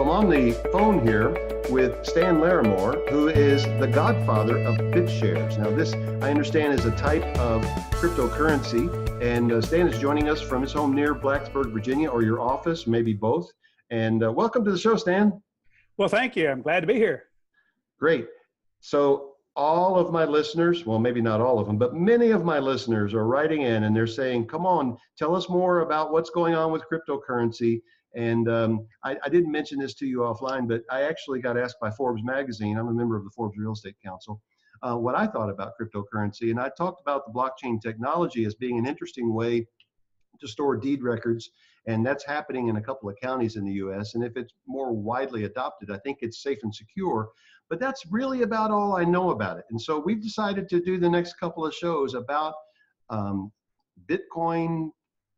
I'm on the phone here with Stan Larimore, who is the godfather of Bitshares. Now, this, I understand, is a type of cryptocurrency, and Stan is joining us from his home near Blacksburg, Virginia, or your office, maybe both. And welcome to the show, Stan. Well, thank you. I'm glad to be here. Great. So all of my listeners, well, maybe not all of them, but many of my listeners are writing in and they're saying, come on, tell us more about what's going on with cryptocurrency. And I didn't mention this to you offline, but I actually got asked by Forbes magazine, I'm a member of the Forbes Real Estate Council, what I thought about cryptocurrency. And I talked about the blockchain technology as being an interesting way to store deed records. And that's happening in a couple of counties in the US. And if it's more widely adopted, I think it's safe and secure. But that's really about all I know about it. And so we've decided to do the next couple of shows about Bitcoin,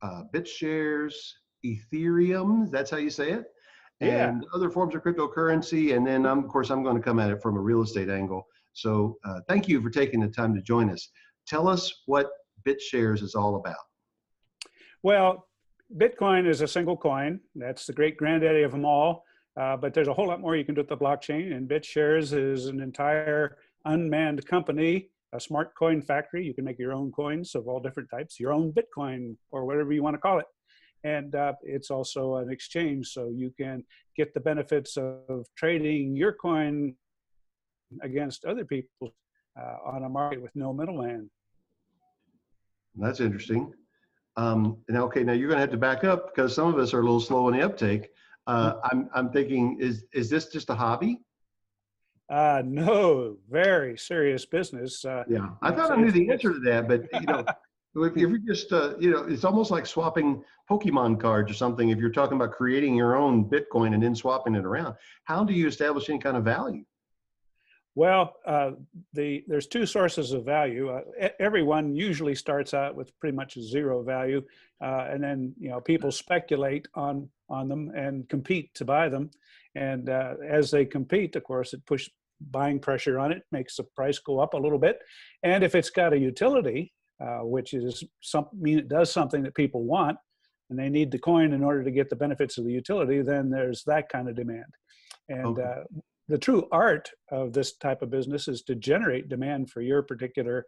Bitshares, Ethereum, that's how you say it, Yeah. and other forms of cryptocurrency. And then, of course, I'm going to come at it from a real estate angle. So thank you for taking the time to join us. Tell us what Bitshares is all about. Well, Bitcoin is a single coin. That's the great granddaddy of them all. But there's a whole lot more you can do with the blockchain. And Bitshares is an entire unmanned company, a smart coin factory. You can make your own coins of all different types, your own Bitcoin or whatever you want to call it. And it's also an exchange, so you can get the benefits of trading your coin against other people on a market with no middleman. That's interesting. Now, okay, now you're going to have to back up because some of us are a little slow in the uptake. I'm thinking, is this just a hobby? No, very serious business. Yeah, I thought I knew the answer to that, but you know, if you're just, you know, it's almost like swapping Pokemon cards or something. If you're talking about creating your own Bitcoin and then swapping it around, how do you establish any kind of value? Well, there's two sources of value. Everyone usually starts out with pretty much zero value, and then people speculate on them and compete to buy them. And as they compete, of course, it pushes buying pressure on it, makes the price go up a little bit. And if it's got a utility, which is it does something that people want, and they need the coin in order to get the benefits of the utility, then there's that kind of demand. And Okay. The true art of this type of business is to generate demand for your particular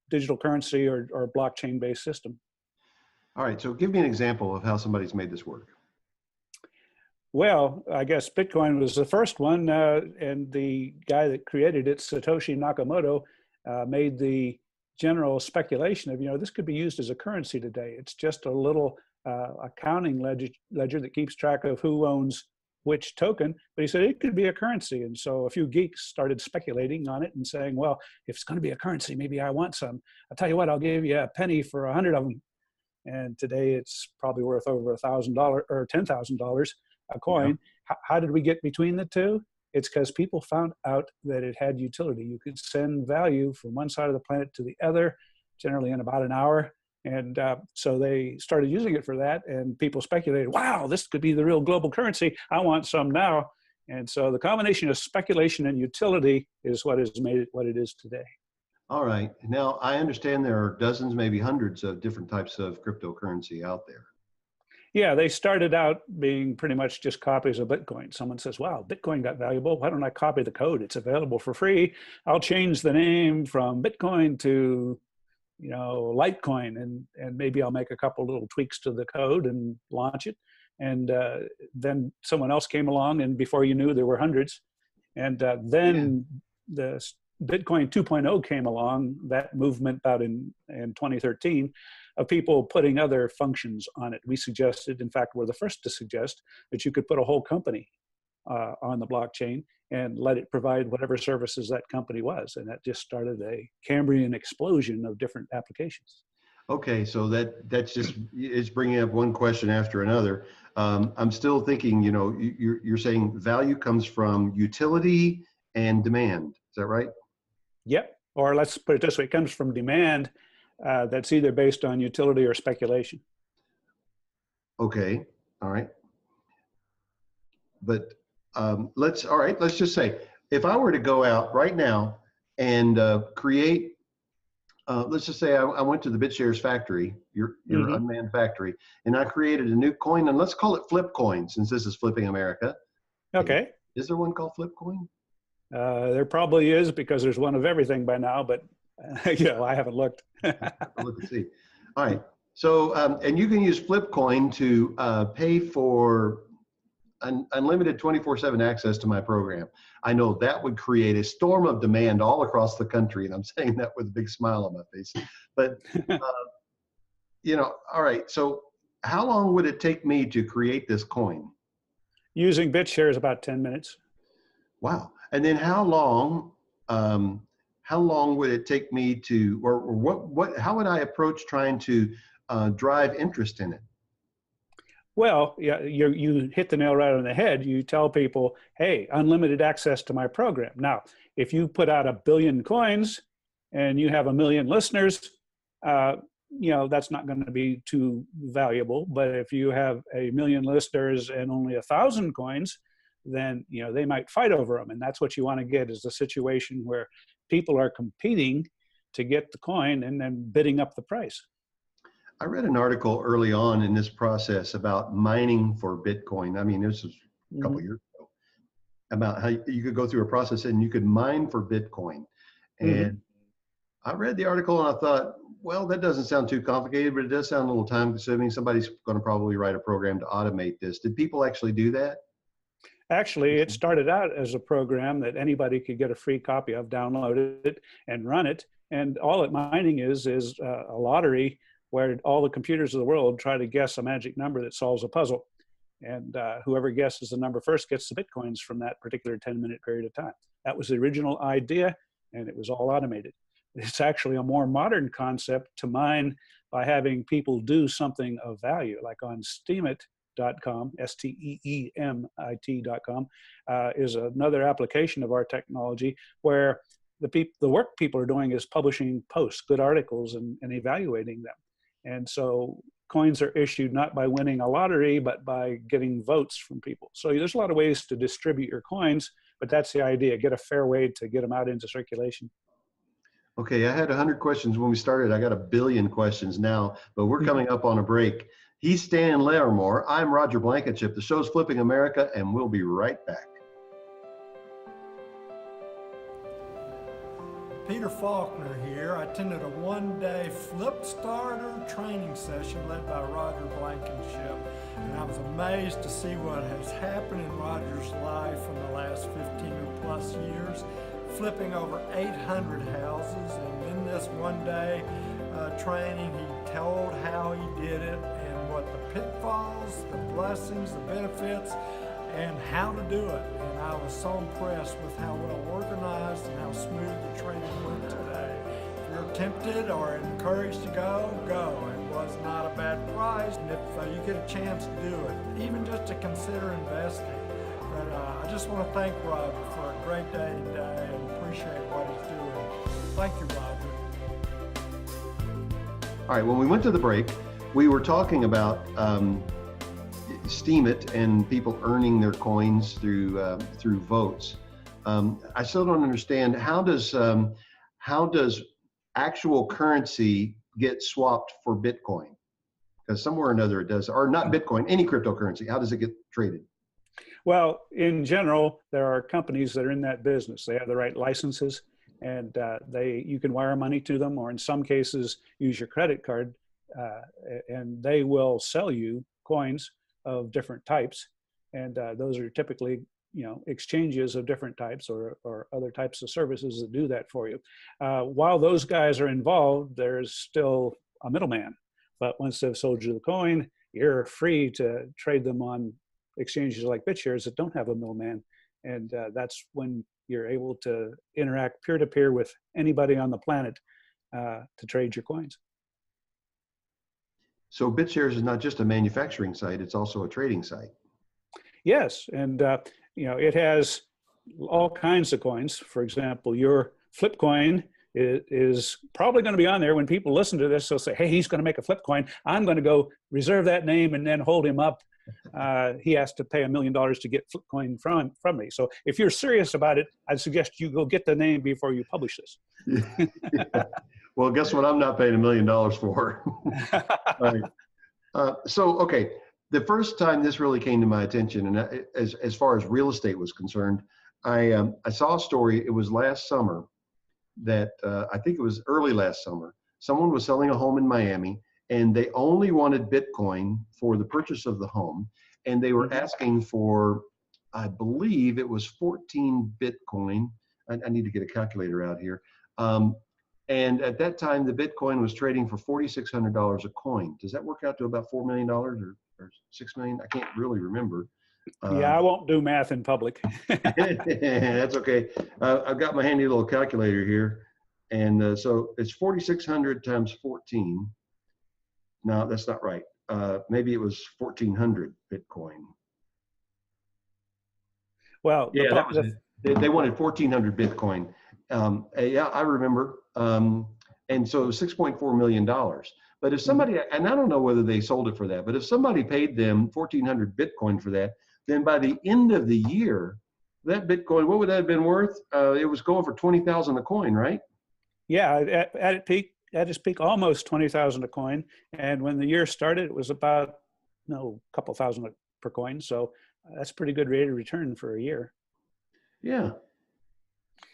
digital currency or blockchain-based system. All right, so give me an example of how somebody's made this work. Well, I guess Bitcoin was the first one, and the guy that created it, Satoshi Nakamoto, made the general speculation of, this could be used as a currency today. It's just a little accounting ledger that keeps track of who owns which token, but he said it could be a currency. And so a few geeks started speculating on it and saying, well, if it's going to be a currency, maybe I want some. I'll tell you what, I'll give you a penny for 100 of them. And today it's probably worth over $1,000 or $10,000 a coin. Yeah. How did we get between the two? It's because people found out that it had utility. You could send value from one side of the planet to the other, generally in about an hour. And so they started using it for that, and people speculated, wow, this could be the real global currency. I want some now. And so the combination of speculation and utility is what has made it what it is today. All right. Now, I understand there are dozens, maybe hundreds of different types of cryptocurrency out there. Yeah, they started out being pretty much just copies of Bitcoin. Someone says, wow, Bitcoin got valuable. Why don't I copy the code? It's available for free. I'll change the name from Bitcoin to Litecoin, and maybe I'll make a couple little tweaks to the code and launch it. And then someone else came along, and before you knew, there were hundreds. And then the Bitcoin 2.0 came along, that movement about in 2013, of people putting other functions on it. We suggested, in fact, we're the first to suggest that you could put a whole company on the blockchain and let it provide whatever services that company was. And that just started a Cambrian explosion of different applications. Okay, so that's just is bringing up one question after another. I'm still thinking, you're saying value comes from utility and demand. Is that right? Yep. Or let's put it this way, it comes from demand that's either based on utility or speculation. Okay, all right. But let's just say, if I were to go out right now and create let's just say I went to the Bitshares factory, your Hmm. unmanned factory, and I created a new coin, and let's call it Flip Coin, since this is flipping America. Okay. Is there one called Flip Coin? There probably is, because there's one of everything by now, but I haven't looked. I have to look and see. All right. So, and you can use Flip Coin to pay for unlimited 24/7 access to my program. I know that would create a storm of demand all across the country, and I'm saying that with a big smile on my face. But all right. So, how long would it take me to create this coin? Using BitShares about 10 minutes. Wow. And then um, how long would it take me to, or how would I approach trying to drive interest in it? Well, yeah, you hit the nail right on the head. You tell people, hey, unlimited access to my program. Now, if you put out 1 billion coins and you have 1 million listeners, that's not going to be too valuable. But if you have 1 million listeners and only 1,000 coins, then they might fight over them. And that's what you want to get, is a situation where people are competing to get the coin and then bidding up the price. I read an article early on in this process about mining for Bitcoin. I mean, this was a couple of years ago, about how you could go through a process and you could mine for Bitcoin. And I read the article and I thought, well, that doesn't sound too complicated, but it does sound a little time consuming. Somebody's going to probably write a program to automate this. Did people actually do that? Actually, it started out as a program that anybody could get a free copy of, download it, and run it. And all that mining is a lottery where all the computers of the world try to guess a magic number that solves a puzzle. And whoever guesses the number first gets the Bitcoins from that particular 10-minute period of time. That was the original idea, and it was all automated. It's actually a more modern concept to mine by having people do something of value, like on Steemit.com, STEEMIT.com, is another application of our technology where the work people are doing is publishing posts, good articles, and evaluating them. And so coins are issued not by winning a lottery, but by getting votes from people. So there's a lot of ways to distribute your coins, but that's the idea, get a fair way to get them out into circulation. Okay, I had 100 questions when we started. I got 1 billion questions now, but we're coming up on a break. He's Stan Larimore. I'm Roger Blankenship. The show's Flipping America, and we'll be right back. Peter Faulkner here. I attended a one-day flip starter training session led by Roger Blankenship, and I was amazed to see what has happened in Roger's life in the last 15 or plus years, flipping over 800 houses. And in this one-day training, he told how he did it and what the pitfalls, the blessings, the benefits, and how to do it. And I was so impressed with how well organized and how smooth the training went today. If you're tempted or encouraged to go, go. It was not a bad price. And if you get a chance to do it, even just to consider investing. But I just want to thank Roger for a great day today and appreciate what he's doing. Thank you, Roger. All right, when we went to the break, we were talking about Steemit and people earning their coins through votes. I still don't understand, how does actual currency get swapped for Bitcoin? Because somewhere or another it does, or not Bitcoin, any cryptocurrency. How does it get traded? Well, in general, there are companies that are in that business. They have the right licenses, and you can wire money to them, or in some cases use your credit card, and they will sell you coins of different types, and those are typically exchanges of different types, or other types of services that do that for you. While those guys are involved, there's still a middleman, but once they've sold you the coin, you're free to trade them on exchanges like BitShares that don't have a middleman, and that's when you're able to interact peer-to-peer with anybody on the planet to trade your coins. So BitShares is not just a manufacturing site, it's also a trading site. Yes, and it has all kinds of coins. For example, your flip coin is probably going to be on there when people listen to this. They'll say, hey, he's going to make a flip coin. I'm going to go reserve that name and then hold him up. He has to pay $1 million to get flip coin from me. So if you're serious about it, I'd suggest you go get the name before you publish this. Yeah. Well, guess what? I'm not paying $1 million for. Right. So, okay, the first time this really came to my attention, and as far as real estate was concerned, I saw a story. It was last summer that I think it was early last summer. Someone was selling a home in Miami, and they only wanted Bitcoin for the purchase of the home, and they were asking for, I believe it was 14 Bitcoin. I need to get a calculator out here. And at that time, the Bitcoin was trading for $4,600 a coin. Does that work out to about $4 million or $6 million? I can't really remember. Yeah, I won't do math in public. That's okay. I've got my handy little calculator here. And so it's 4,600 times 14. No, that's not right. Maybe it was 1,400 Bitcoin. Well, yeah, that was it. They wanted 1,400 Bitcoin. Yeah, I remember. And so it was $6.4 million. But if somebody, and I don't know whether they sold it for that, but if somebody paid them 1,400 Bitcoin for that, then by the end of the year, that Bitcoin, what would that have been worth? It was going for 20,000 a coin, right? Yeah, at its peak, almost 20,000 a coin. And when the year started, it was about, a couple thousand per coin. So that's a pretty good rate of return for a year. Yeah.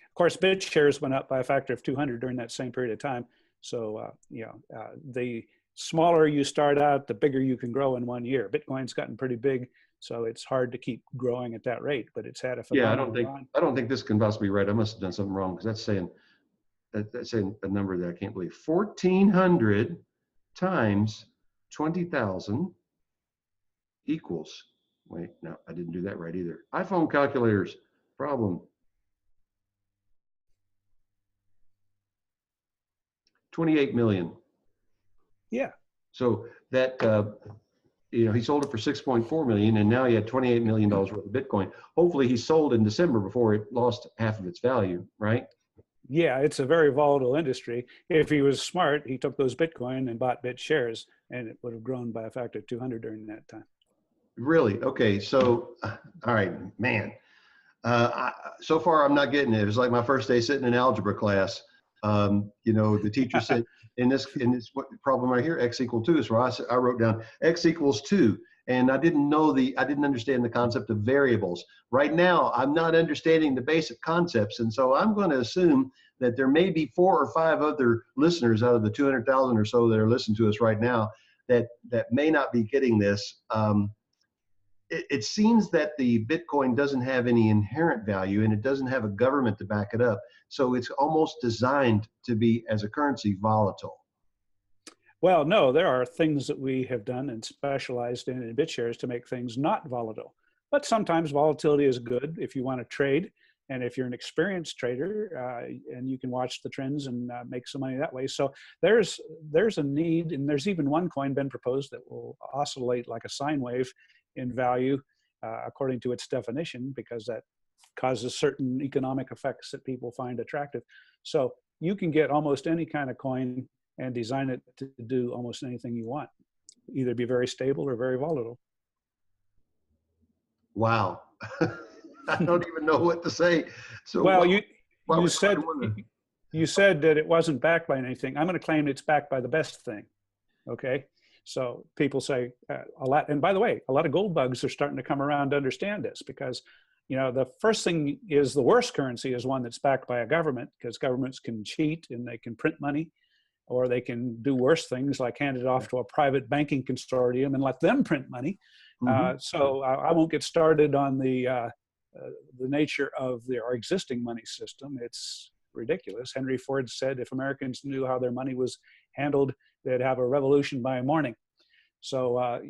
Of course, Bitshares went up by a factor of 200 during that same period of time. So, the smaller you start out, the bigger you can grow in 1 year. Bitcoin's gotten pretty big, so it's hard to keep growing at that rate, but it's had a phenomenal run. I don't think this can possibly be right. I must have done something wrong, because that's saying a number that I can't believe. 1,400 times 20,000 equals, wait, no, I didn't do that right either. iPhone calculators, problem. 28 million. Yeah. So that, he sold it for 6.4 million, and now he had $28 million worth of Bitcoin. Hopefully he sold in December before it lost half of its value, right? Yeah, it's a very volatile industry. If he was smart, he took those Bitcoin and bought Bitshares, and it would have grown by a factor of 200 during that time. Really? Okay. So, all right, man. So far, I'm not getting it. It was like my first day sitting in algebra class. The teacher said, in this what problem right here, x equal 2. So I wrote down x equals 2. And I didn't understand the concept of variables. Right now, I'm not understanding the basic concepts. And so I'm going to assume that there may be 4 or 5 other listeners out of the 200,000 or so that are listening to us right now that may not be getting this. It seems that the Bitcoin doesn't have any inherent value, and it doesn't have a government to back it up. So it's almost designed to be, as a currency, volatile. Well, no, there are things that we have done and specialized in Bitshares to make things not volatile. But sometimes volatility is good if you want to trade. And if you're an experienced trader, and you can watch the trends and make some money that way. So there's a need, and there's even one coin been proposed that will oscillate like a sine wave in value, according to its definition, because that causes certain economic effects that people find attractive. So you can get almost any kind of coin and design it to do almost anything you want, either be very stable or very volatile. Wow. I don't even know what to say. So, well, you said that it wasn't backed by anything. I'm going to claim it's backed by the best thing. Okay. So people say a lot, and by the way, a lot of gold bugs are starting to come around to understand this, because, the first thing is the worst currency is one that's backed by a government, because governments can cheat and they can print money, or they can do worse things like hand it off to a private banking consortium and let them print money. So I won't get started on the nature of our existing money system. It's ridiculous. Henry Ford said if Americans knew how their money was handled, they'd have a revolution by morning. So,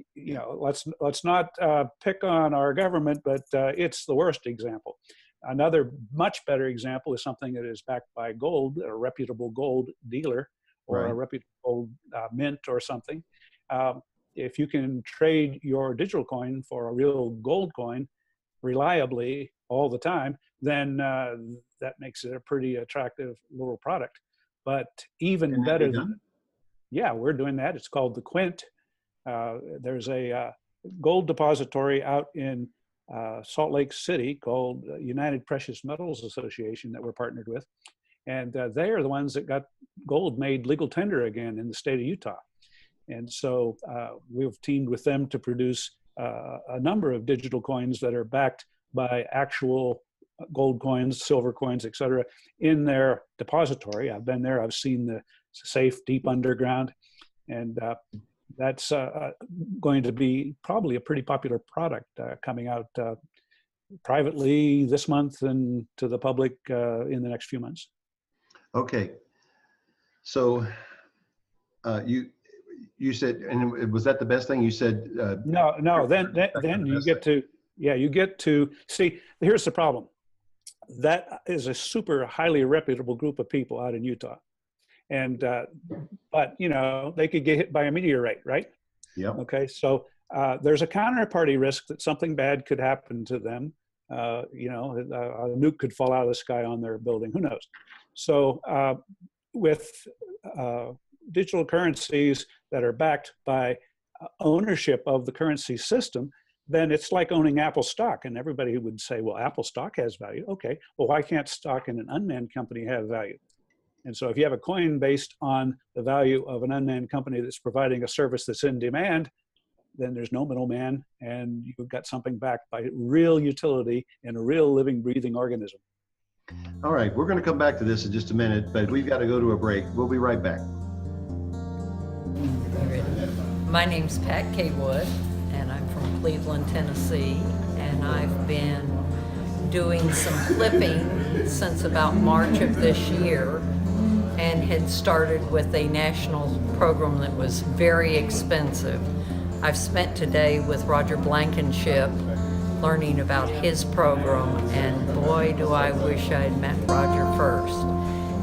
let's not pick on our government, but it's the worst example. Another much better example is something that is backed by gold, a reputable gold dealer, or a reputable mint or something. If you can trade your digital coin for a real gold coin reliably all the time, then that makes it a pretty attractive little product. But even better than, yeah, we're doing that. It's called the Quint. There's a gold depository out in Salt Lake City called United Precious Metals Association that we're partnered with. And they are the ones that got gold made legal tender again in the state of Utah. And so we've teamed with them to produce a number of digital coins that are backed by actual gold coins, silver coins, et cetera, in their depository. I've been there. I've seen the safe deep underground. And that's going to be probably a pretty popular product coming out privately this month and to the public in the next few months. Okay. So you said, and was that the best thing you said? No. Then you get to, you get to see. Here's the problem. That is a super highly reputable group of people out in Utah, and but they could get hit by a meteorite, right? Yeah. Okay. So there's a counterparty risk that something bad could happen to them. A nuke could fall out of the sky on their building. Who knows? So with digital currencies that are backed by ownership of the currency system, then it's like owning Apple stock. And everybody would say, well, Apple stock has value. Okay, well, why can't stock in an unmanned company have value? And so if you have a coin based on the value of an unmanned company that's providing a service that's in demand, then there's no middleman, and you've got something backed by real utility in a real living, breathing organism. All right, we're going to come back to this in just a minute, but we've got to go to a break. We'll be right back. My name's Pat K. Wood, and I'm from Cleveland, Tennessee, and I've been doing some flipping since about March of this year, and had started with a national program that was very expensive. I've spent today with Roger Blankenship learning about his program, and boy, do I wish I had met Roger first.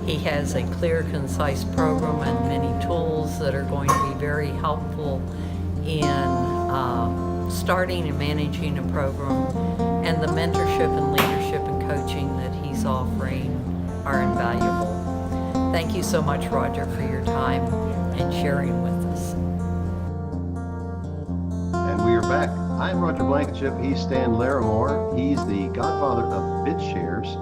He has a clear, concise program and many tools that are going to be very helpful in starting and managing a program, and the mentorship and leadership and coaching that he's offering are invaluable. Thank you so much, Roger, for your time and sharing with us. And we are back. I'm Roger Blankenship. He's Stan Larimore. He's the Godfather of Bitshares.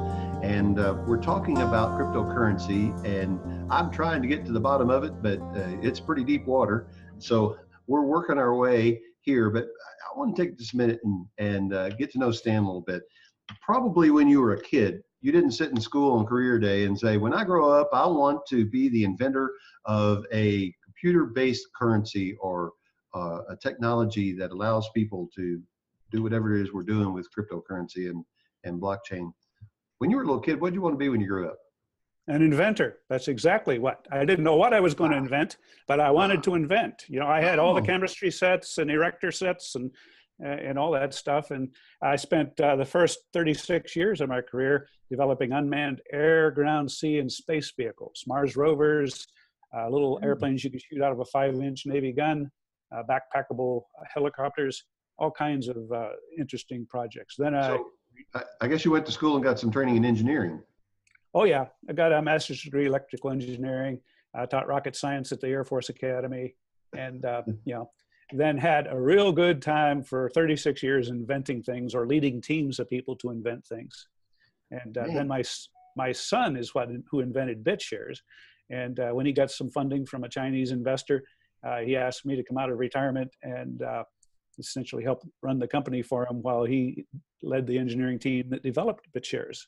And we're talking about cryptocurrency. And I'm trying to get to the bottom of it, but it's pretty deep water. So we're working our way here. But I want to take this minute and get to know Stan a little bit. Probably when you were a kid, you didn't sit in school on career day and say, when I grow up, I want to be the inventor of a computer-based currency or a technology that allows people to do whatever it is we're doing with cryptocurrency and blockchain. When you were a little kid, what did you want to be when you grew up? An inventor. That's exactly what. I didn't know what I was going to invent, but I wanted to invent. I had all the chemistry sets and erector sets and all that stuff. And I spent the first 36 years of my career developing unmanned air, ground, sea, and space vehicles, Mars rovers, little airplanes you could shoot out of a 5-inch Navy gun, backpackable helicopters, all kinds of interesting projects. Then I guess you went to school and got some training in engineering. Oh yeah, I got a master's degree in electrical engineering. I taught rocket science at the Air Force Academy, and then had a real good time for 36 years inventing things or leading teams of people to invent things. And then my son is who invented Bitshares. And when he got some funding from a Chinese investor, he asked me to come out of retirement and essentially help run the company for him while he led the engineering team that developed Bitshares.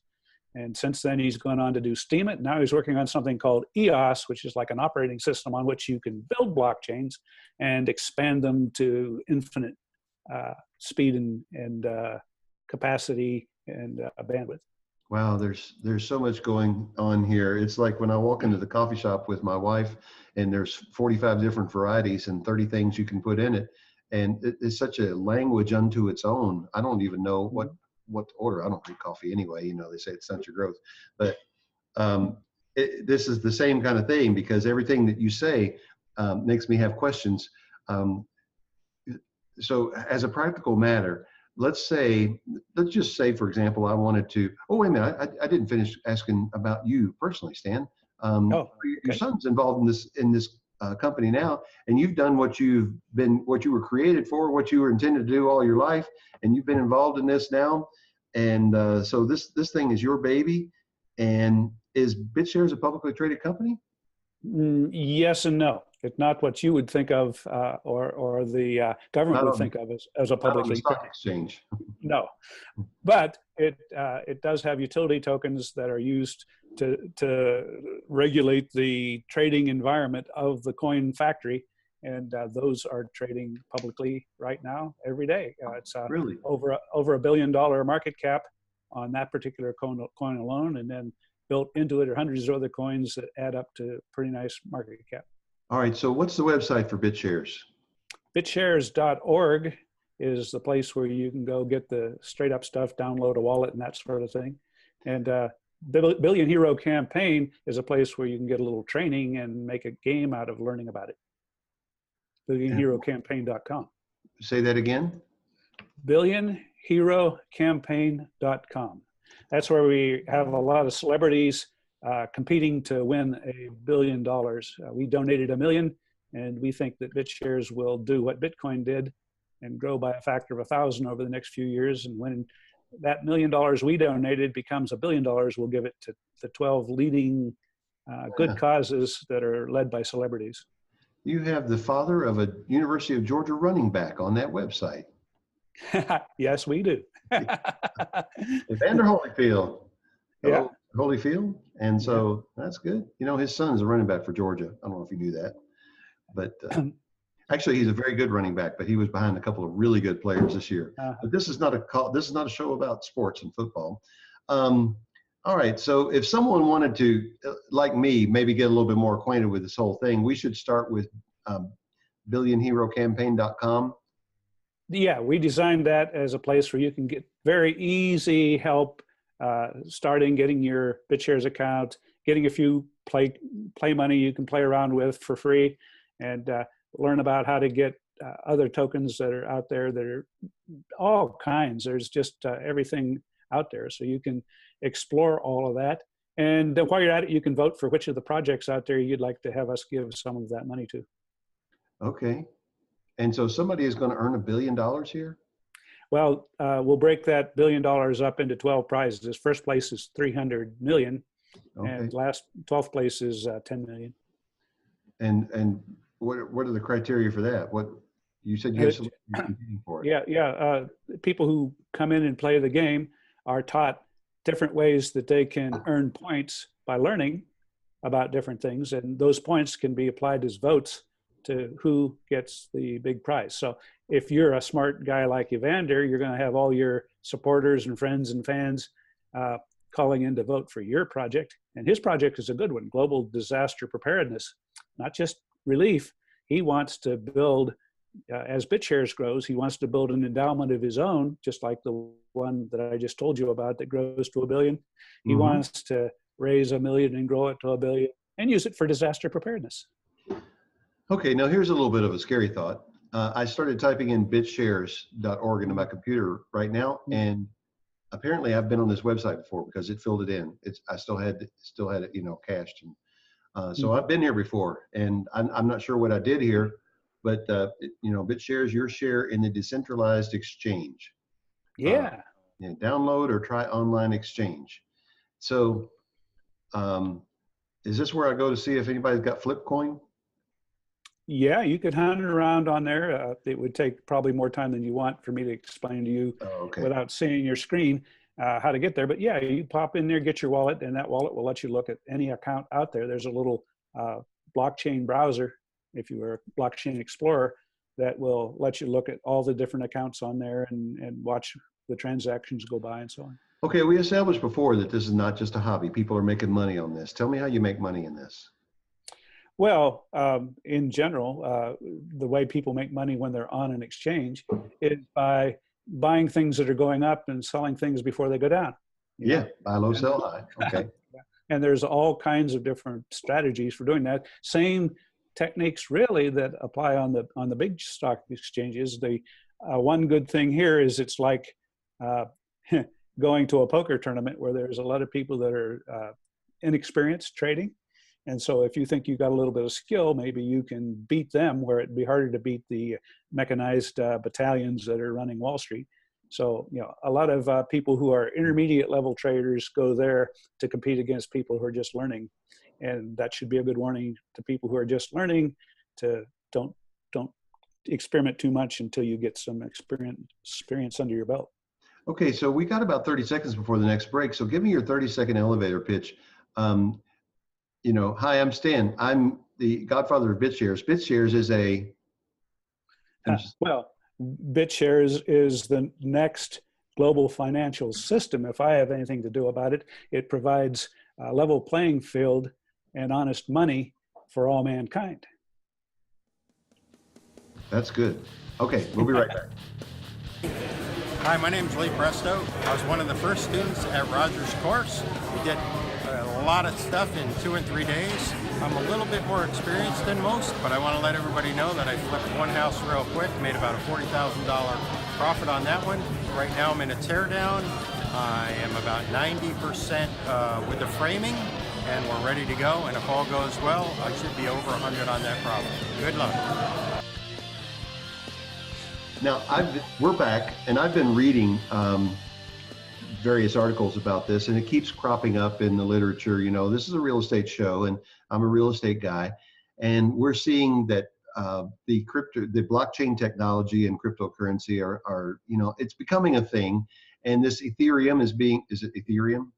And since then, he's gone on to do Steemit. Now he's working on something called EOS, which is like an operating system on which you can build blockchains and expand them to infinite speed and capacity and bandwidth. Wow, there's so much going on here. It's like when I walk into the coffee shop with my wife, and there's 45 different varieties and 30 things you can put in it. And it's such a language unto its own. I don't even know what to order. I don't drink coffee anyway. They say it stunts your growth. But this is the same kind of thing, because everything that you say makes me have questions. So as a practical matter, let's just say, for example, I wanted to, oh, wait a minute, I didn't finish asking about you personally, Stan. Your son's involved in this company now, and you've done what you were created for, what you were intended to do all your life, and you've been involved in this now. And so this thing is your baby, and is BitShares a publicly traded company? Yes and no. It's not what you would think of, or the government would think of as a Not on the publicly stock traded. exchange. No, but it does have utility tokens that are used to regulate the trading environment of the coin factory, and those are trading publicly right now every day. It's Really? over $1 billion market cap on that particular coin alone, and then built into it are hundreds of other coins that add up to pretty nice market cap. All right. So what's the website for BitShares? Bitshares.org is the place where you can go get the straight up stuff, download a wallet and that sort of thing. And Billion Hero Campaign is a place where you can get a little training and make a game out of learning about it. BillionHeroCampaign.com. Say that again. BillionHeroCampaign.com. That's where we have a lot of celebrities competing to win $1 billion. We donated $1 million, and we think that BitShares will do what Bitcoin did and grow by a factor of 1,000 over the next few years. And when that $1 million we donated becomes $1 billion, we'll give it to the 12 leading good causes that are led by celebrities. You have the father of a University of Georgia running back on that website. Yes, we do. Evander Holyfield. Yeah. Holyfield. And so that's good. You know, his son's a running back for Georgia. I don't know if you do that, but actually he's a very good running back, but he was behind a couple of really good players this year. But this is not a show about sports and football. All right. So if someone wanted to, like me, maybe get a little bit more acquainted with this whole thing, we should start with BillionHeroCampaign.com. Yeah, we designed that as a place where you can get very easy help starting, getting your BitShares account, getting a few play money you can play around with for free, and learn about how to get other tokens that are out there that are all kinds. There's just everything out there. So you can explore all of that. And while you're at it, you can vote for which of the projects out there you'd like to have us give some of that money to. Okay. And so somebody is going to earn $1 billion here? Well, we'll break that $1 billion up into 12 prizes. First place is 300 million, and last 12th place is 10 million. And what are the criteria for that? What you said you have some competing for it? Yeah. People who come in and play the game are taught different ways that they can earn points by learning about different things, and those points can be applied as votes to who gets the big prize. So if you're a smart guy like Evander, you're going to have all your supporters and friends and fans calling in to vote for your project. And his project is a good one, global disaster preparedness, not just relief. He wants to build, as BitShares grows, he wants to build an endowment of his own, just like the one that I just told you about that grows to $1 billion. He wants to raise $1 million and grow it to $1 billion and use it for disaster preparedness. Okay, now here's a little bit of a scary thought. I started typing in bitshares.org into my computer right now, and apparently I've been on this website before because it filled it in. I still had it, cached, and so I've been here before, and I'm not sure what I did here, but BitShares, your share in the decentralized exchange. Yeah. Download or try online exchange. So, is this where I go to see if anybody's got Flipcoin? Yeah, you could hunt around on there. It would take probably more time than you want for me to explain to you without seeing your screen how to get there. But yeah, you pop in there, get your wallet, and that wallet will let you look at any account out there. There's a little blockchain browser, if you were a blockchain explorer, that will let you look at all the different accounts on there and watch the transactions go by and so on. Okay, we established before that this is not just a hobby. People are making money on this. Tell me how you make money in this. Well, in general, the way people make money when they're on an exchange is by buying things that are going up and selling things before they go down. Yeah, buy low, sell high. Okay. And there's all kinds of different strategies for doing that. Same techniques really that apply on the big stock exchanges. The one good thing here is it's like going to a poker tournament where there's a lot of people that are inexperienced trading. And so if you think you've got a little bit of skill, maybe you can beat them where it'd be harder to beat the mechanized battalions that are running Wall Street. So, a lot of people who are intermediate level traders go there to compete against people who are just learning. And that should be a good warning to people who are just learning to don't experiment too much until you get some experience under your belt. Okay, so we got about 30 seconds before the next break. So give me your 30-second elevator pitch. Hi, I'm Stan. I'm the Godfather of Bitshares. Bitshares is a... Well, Bitshares is the next global financial system. If I have anything to do about it, it provides a level playing field and honest money for all mankind. That's good. Okay, we'll be right back. Hi, my name's Lee Presto. I was one of the first students at Roger's course. We did a lot of stuff in 2 and 3 days. I'm a little bit more experienced than most, but I want to let everybody know that I flipped one house real quick, made about a $40,000 profit on that one. Right now I'm in a teardown. I am about 90% with the framing, and we're ready to go. And if all goes well, I should be over 100 on that profit. Good luck. Now, we're back, and I've been reading various articles about this, and it keeps cropping up in the literature. This is a real estate show, and I'm a real estate guy, and we're seeing that the blockchain technology and cryptocurrency are it's becoming a thing, and this Ethereum is it Ethereum?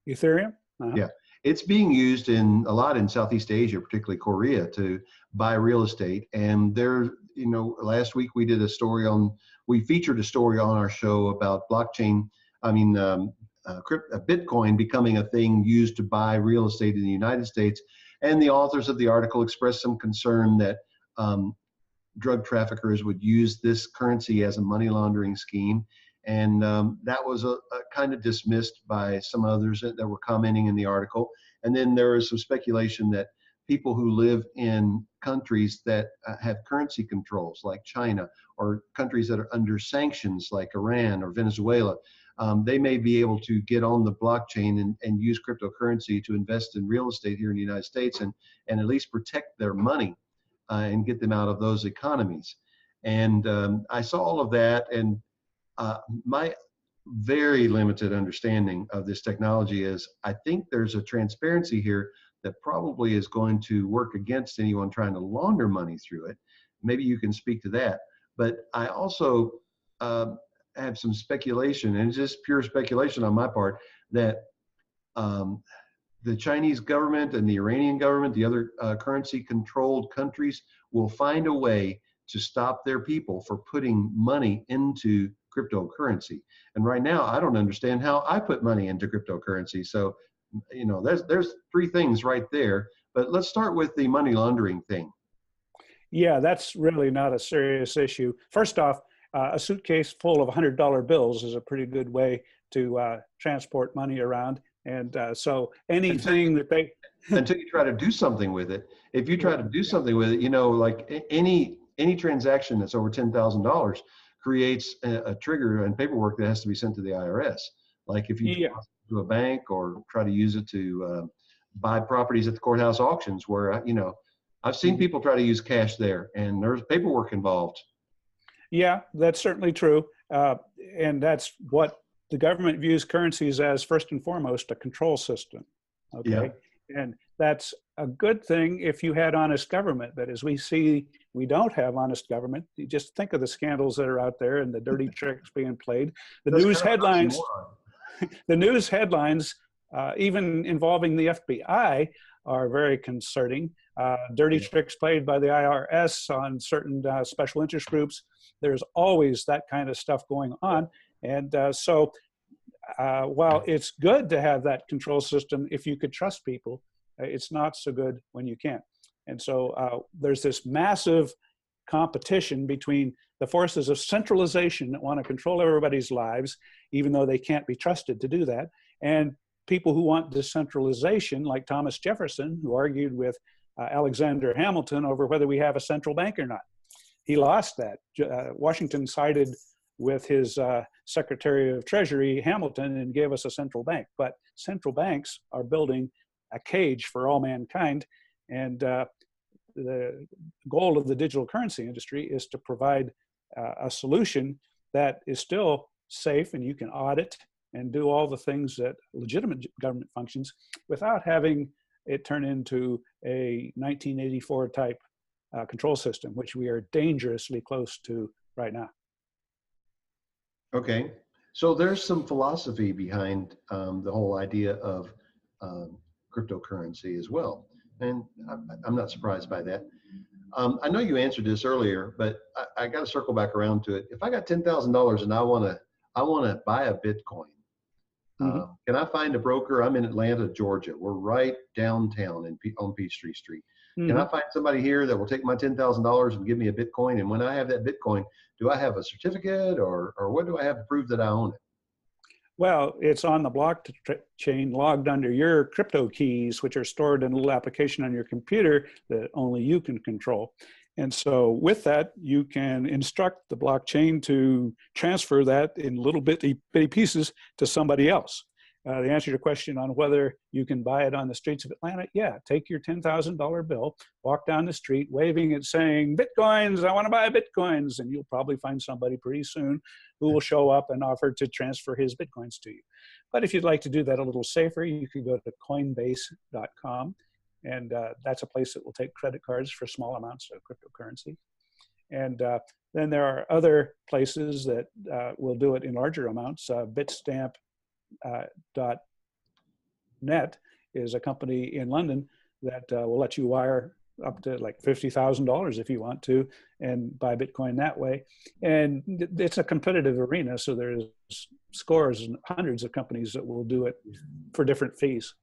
Ethereum? Uh-huh. Yeah. It's being used a lot in Southeast Asia, particularly Korea, to buy real estate. And last week we featured a story on our show about Bitcoin becoming a thing used to buy real estate in the United States. And the authors of the article expressed some concern that drug traffickers would use this currency as a money laundering scheme. And that was a kind of dismissed by some others that were commenting in the article. And then there is some speculation that people who live in countries that have currency controls, like China, or countries that are under sanctions, like Iran or Venezuela, they may be able to get on the blockchain and use cryptocurrency to invest in real estate here in the United States and at least protect their money and get them out of those economies. And I saw all of that, and my very limited understanding of this technology is I think there's a transparency here that probably is going to work against anyone trying to launder money through it. Maybe you can speak to that. But I also have some speculation, and it's just pure speculation on my part, that the Chinese government and the Iranian government, the other currency-controlled countries, will find a way to stop their people for putting money into cryptocurrency. And right now, I don't understand how I put money into cryptocurrency. So, there's three things right there. But let's start with the money laundering thing. Yeah, that's really not a serious issue. First off, a suitcase full of $100 bills is a pretty good way to transport money around. And so anything that they... Until you try to do something with it. If you try to do something with it, like any transaction that's over $10,000 creates a trigger and paperwork that has to be sent to the IRS. Like if you to a bank or try to use it to buy properties at the courthouse auctions, where I've seen people try to use cash there, and there's paperwork involved. Yeah, that's certainly true, and that's what the government views currencies as, first and foremost, a control system. Okay, and that's a good thing if you had honest government. But as we see, we don't have honest government. You just think of the scandals that are out there and the dirty tricks being played. The news headlines, even involving the FBI, are very concerning. Dirty tricks played by the IRS on certain special interest groups. There's always that kind of stuff going on. And so while it's good to have that control system, if you could trust people, it's not so good when you can't. And so there's this massive competition between the forces of centralization that want to control everybody's lives, even though they can't be trusted to do that, and people who want decentralization, like Thomas Jefferson, who argued with Alexander Hamilton over whether we have a central bank or not. He lost that. Washington sided with his Secretary of Treasury, Hamilton, and gave us a central bank. But central banks are building a cage for all mankind. And the goal of the digital currency industry is to provide a solution that is still safe and you can audit and do all the things that legitimate government functions without having it turn into a 1984 type control system, which we are dangerously close to right now. Okay. So there's some philosophy behind the whole idea of cryptocurrency as well. And I'm not surprised by that. I know you answered this earlier, but I got to circle back around to it. If I got $10,000 and I want to buy a Bitcoin, can I find a broker? I'm in Atlanta, Georgia. We're right downtown on Peachtree Street. Can I find somebody here that will take my $10,000 and give me a Bitcoin? And when I have that Bitcoin, do I have a certificate or what do I have to prove that I own it? Well, it's on the blockchain logged under your crypto keys, which are stored in a little application on your computer that only you can control. And so with that, you can instruct the blockchain to transfer that in little bitty pieces to somebody else. The answer to your question on whether you can buy it on the streets of Atlanta, yeah, take your $10,000 bill, walk down the street waving it saying, Bitcoins, I want to buy Bitcoins. And you'll probably find somebody pretty soon who will show up and offer to transfer his Bitcoins to you. But if you'd like to do that a little safer, you can go to coinbase.com. And that's a place that will take credit cards for small amounts of cryptocurrency. And then there are other places that will do it in larger amounts. Bitstamp.net is a company in London that will let you wire up to like $50,000 if you want to and buy Bitcoin that way. And it's a competitive arena, so there's scores and hundreds of companies that will do it for different fees.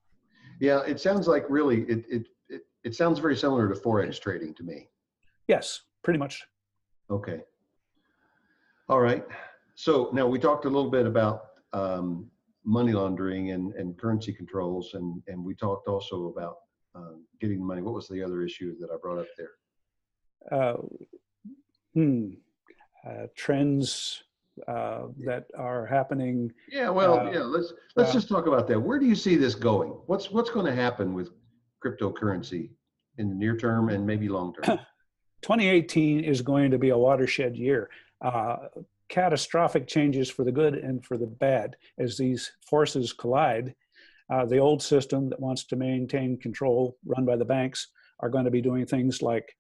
Yeah, it sounds like really, it sounds very similar to Forex trading to me. Yes, pretty much. Okay. All right. So now we talked a little bit about money laundering and currency controls, and we talked also about getting the money. What was the other issue that I brought up there? Trends that are happening. Yeah, well, yeah. Let's just talk about that. Where do you see this going? What's going to happen with cryptocurrency in the near term and maybe long term? 2018 is going to be a watershed year. Catastrophic changes for the good and for the bad as these forces collide. The old system that wants to maintain control run by the banks are going to be doing things like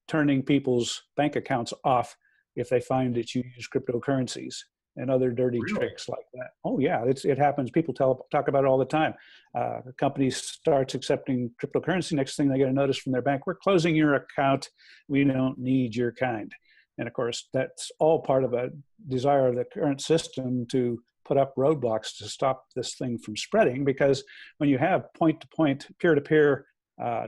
turning people's bank accounts off if they find that you use cryptocurrencies and other dirty tricks like that. Oh yeah, it happens. People talk about it all the time. A company starts accepting cryptocurrency. Next thing they get a notice from their bank, we're closing your account. We don't need your kind. And of course, that's all part of a desire of the current system to put up roadblocks to stop this thing from spreading, because when you have point-to-point, peer-to-peer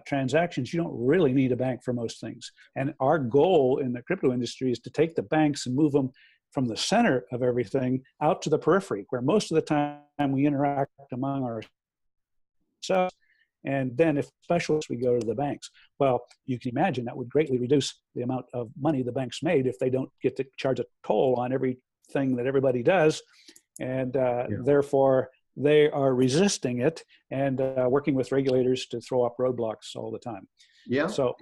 transactions, you don't really need a bank for most things. And our goal in the crypto industry is to take the banks and move them from the center of everything out to the periphery, where most of the time we interact among ourselves. And then if specialists, we go to the banks. Well, you can imagine that would greatly reduce the amount of money the banks made if they don't get to charge a toll on everything that everybody does. And therefore, they are resisting it and working with regulators to throw up roadblocks all the time. Yeah. So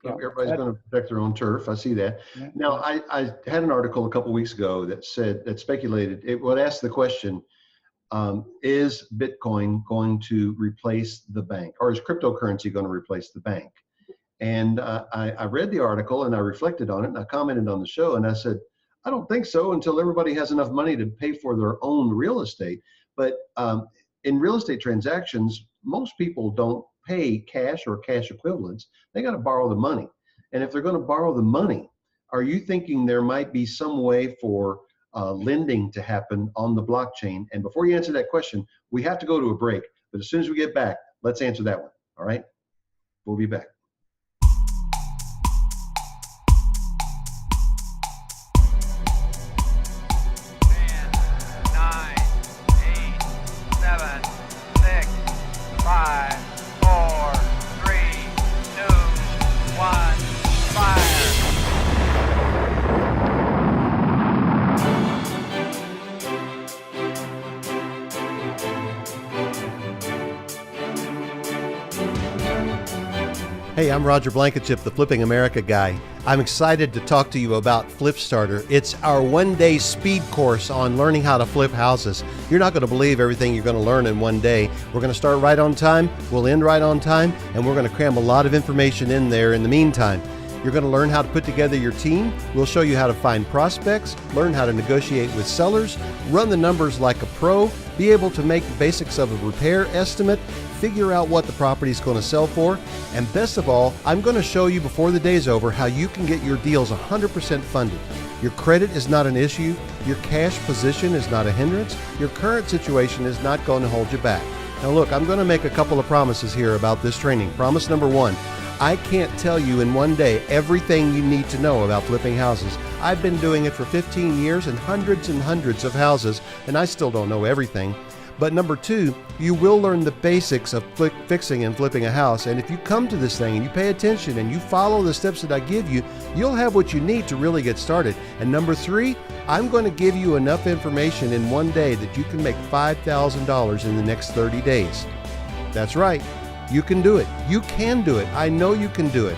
everybody's going to protect their own turf. I see that. Yeah. Now, I had an article a couple of weeks ago that speculated, it would ask the question, is Bitcoin going to replace the bank, or is cryptocurrency going to replace the bank? And I read the article and I reflected on it and I commented on the show and I said, I don't think so until everybody has enough money to pay for their own real estate. But in real estate transactions, most people don't pay cash or cash equivalents. They got to borrow the money. And if they're going to borrow the money, are you thinking there might be some way for lending to happen on the blockchain? And before you answer that question, we have to go to a break. But as soon as we get back, let's answer that one. All right? We'll be back. Hey, I'm Roger Blankenship, the Flipping America guy. I'm excited to talk to you about Flip Starter. It's our one-day speed course on learning how to flip houses. You're not going to believe everything you're going to learn in one day. We're going to start right on time, we'll end right on time, and we're going to cram a lot of information in there in the meantime. You're going to learn how to put together your team. We'll show you how to find prospects, learn how to negotiate with sellers, run the numbers like a pro, be able to make the basics of a repair estimate, figure out what the property is going to sell for, and best of all, I'm going to show you before the day's over how you can get your deals 100% funded. Your credit is not an issue, your cash position is not a hindrance, your current situation is not going to hold you back. Now look, I'm going to make a couple of promises here about this training. Promise number one, I can't tell you in one day everything you need to know about flipping houses. I've been doing it for 15 years and hundreds of houses, and I still don't know everything. But number two, you will learn the basics of fixing and flipping a house. And if you come to this thing and you pay attention and you follow the steps that I give you, you'll have what you need to really get started. And number three, I'm going to give you enough information in one day that you can make $5,000 in the next 30 days. That's right. You can do it. You can do it. I know you can do it.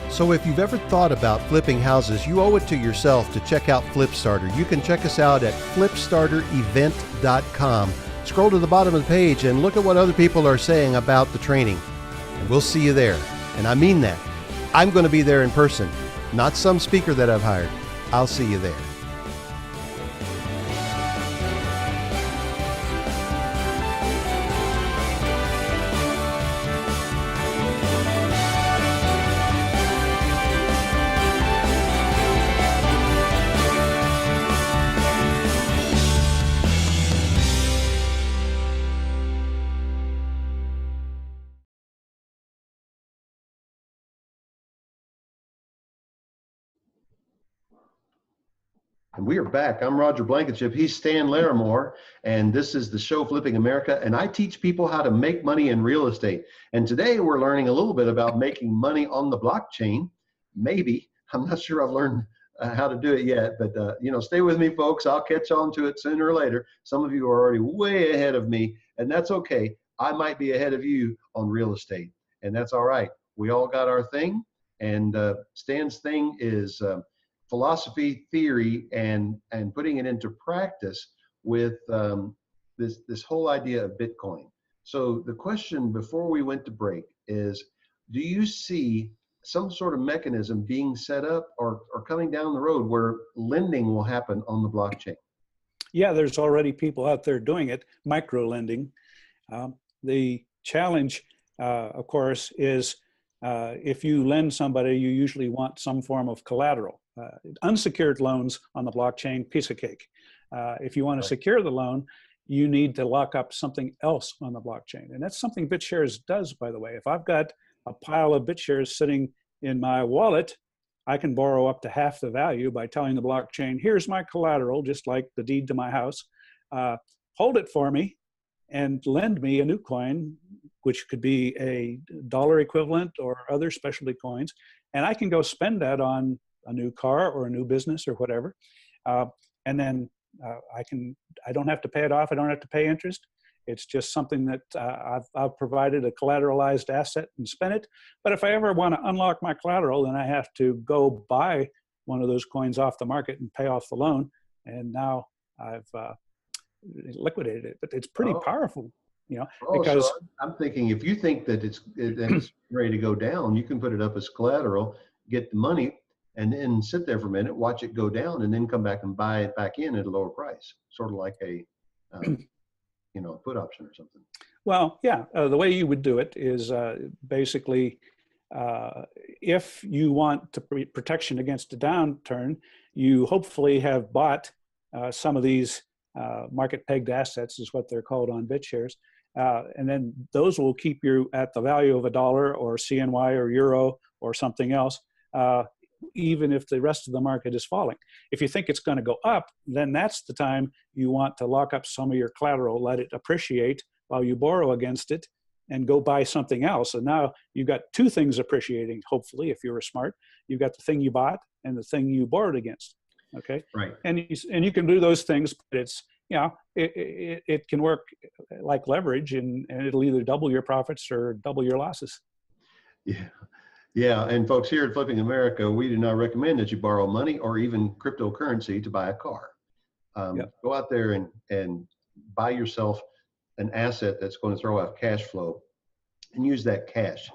So if you've ever thought about flipping houses, you owe it to yourself to check out Flip Starter. You can check us out at flipstarterevent.com. Scroll to the bottom of the page and look at what other people are saying about the training. And we'll see you there. And I mean that. I'm going to be there in person, not some speaker that I've hired. I'll see you there. And we are back. I'm Roger Blankenship. He's Stan Larimore, and this is the show Flipping America. And I teach people how to make money in real estate. And today we're learning a little bit about making money on the blockchain. Maybe. I'm not sure I've learned how to do it yet, but stay with me, folks. I'll catch on to it sooner or later. Some of you are already way ahead of me, and that's okay. I might be ahead of you on real estate, and that's all right. We all got our thing, and Stan's thing is philosophy, theory, and putting it into practice with this whole idea of Bitcoin. So the question before we went to break is, do you see some sort of mechanism being set up or coming down the road where lending will happen on the blockchain? Yeah, there's already people out there doing it, micro lending. The challenge, of course, is if you lend somebody, you usually want some form of collateral. Unsecured loans on the blockchain, piece of cake. If you want to secure the loan, you need to lock up something else on the blockchain. And that's something Bitshares does, by the way. If I've got a pile of Bitshares sitting in my wallet, I can borrow up to half the value by telling the blockchain, here's my collateral, just like the deed to my house. Hold it for me and lend me a new coin, which could be a dollar equivalent or other specialty coins. And I can go spend that on a new car or a new business or whatever. And then I don't have to pay it off. I don't have to pay interest. It's just something that I've provided a collateralized asset and spend it. But if I ever want to unlock my collateral, then I have to go buy one of those coins off the market and pay off the loan. And now I've liquidated it. But it's pretty powerful, because so I'm thinking if you think that it's ready to go down, you can put it up as collateral, get the money, and then sit there for a minute, watch it go down, and then come back and buy it back in at a lower price, sort of like a put option or something. Well, yeah, the way you would do it is basically if you want to protection against a downturn, you hopefully have bought some of these market pegged assets is what they're called on Bitshares. And then those will keep you at the value of $1 or CNY or euro or something else, even if the rest of the market is falling. If you think it's going to go up, then that's the time you want to lock up some of your collateral, let it appreciate while you borrow against it, and go buy something else. And now you've got two things appreciating, hopefully, if you were smart. You've got the thing you bought and the thing you borrowed against. Okay. Right. And you can do those things, but it's, it can work like leverage, and it'll either double your profits or double your losses. Yeah. Yeah, and folks, here at Flipping America, we do not recommend that you borrow money or even cryptocurrency to buy a car. Yep. Go out there and buy yourself an asset that's going to throw off cash flow, and use that cash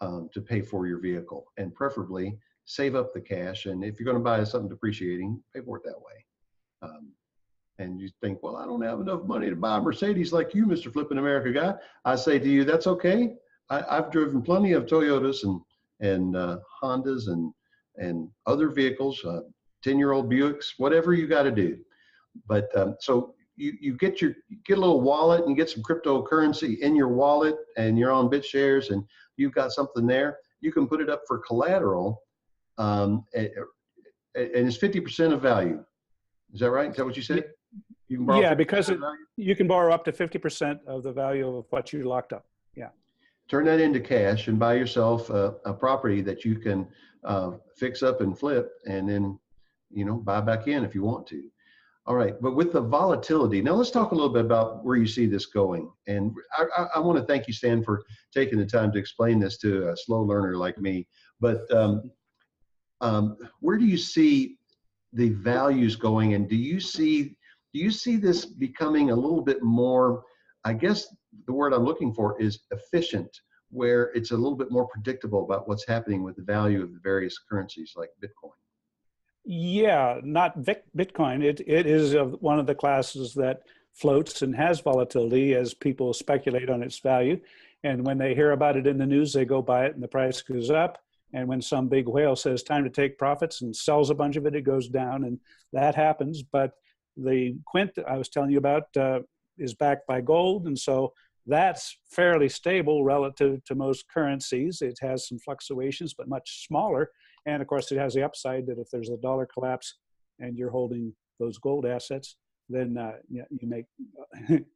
to pay for your vehicle, and preferably save up the cash. And if you're going to buy something depreciating, pay for it that way. And you think, well, I don't have enough money to buy a Mercedes like you, Mr. Flipping America guy. I say to you, that's okay. I've driven plenty of Toyotas and Hondas and other vehicles, 10-year-old Buicks, whatever you got to do. But so you get a little wallet and you get some cryptocurrency in your wallet, and you're on Bitshares and you've got something there. You can put it up for collateral, and it's 50% of value. Is that right? Is that what you said? You can borrow, yeah, because you can borrow up to 50% of the value of what you locked up. Yeah. Turn that into cash and buy yourself a property that you can fix up and flip, and then, buy back in if you want to. All right, but with the volatility, now let's talk a little bit about where you see this going. And I want to thank you, Stan, for taking the time to explain this to a slow learner like me. But where do you see the values going, and do you see this becoming a little bit more, I guess the word I'm looking for is efficient, where it's a little bit more predictable about what's happening with the value of the various currencies like Bitcoin? Yeah, not Bitcoin. It is one of the classes that floats and has volatility as people speculate on its value. And when they hear about it in the news, they go buy it and the price goes up. And when some big whale says time to take profits and sells a bunch of it, it goes down, and that happens. But the quint I was telling you about is backed by gold, and so that's fairly stable relative to most currencies. It has some fluctuations, but much smaller. And of course, it has the upside that if there's a dollar collapse and you're holding those gold assets, then you make,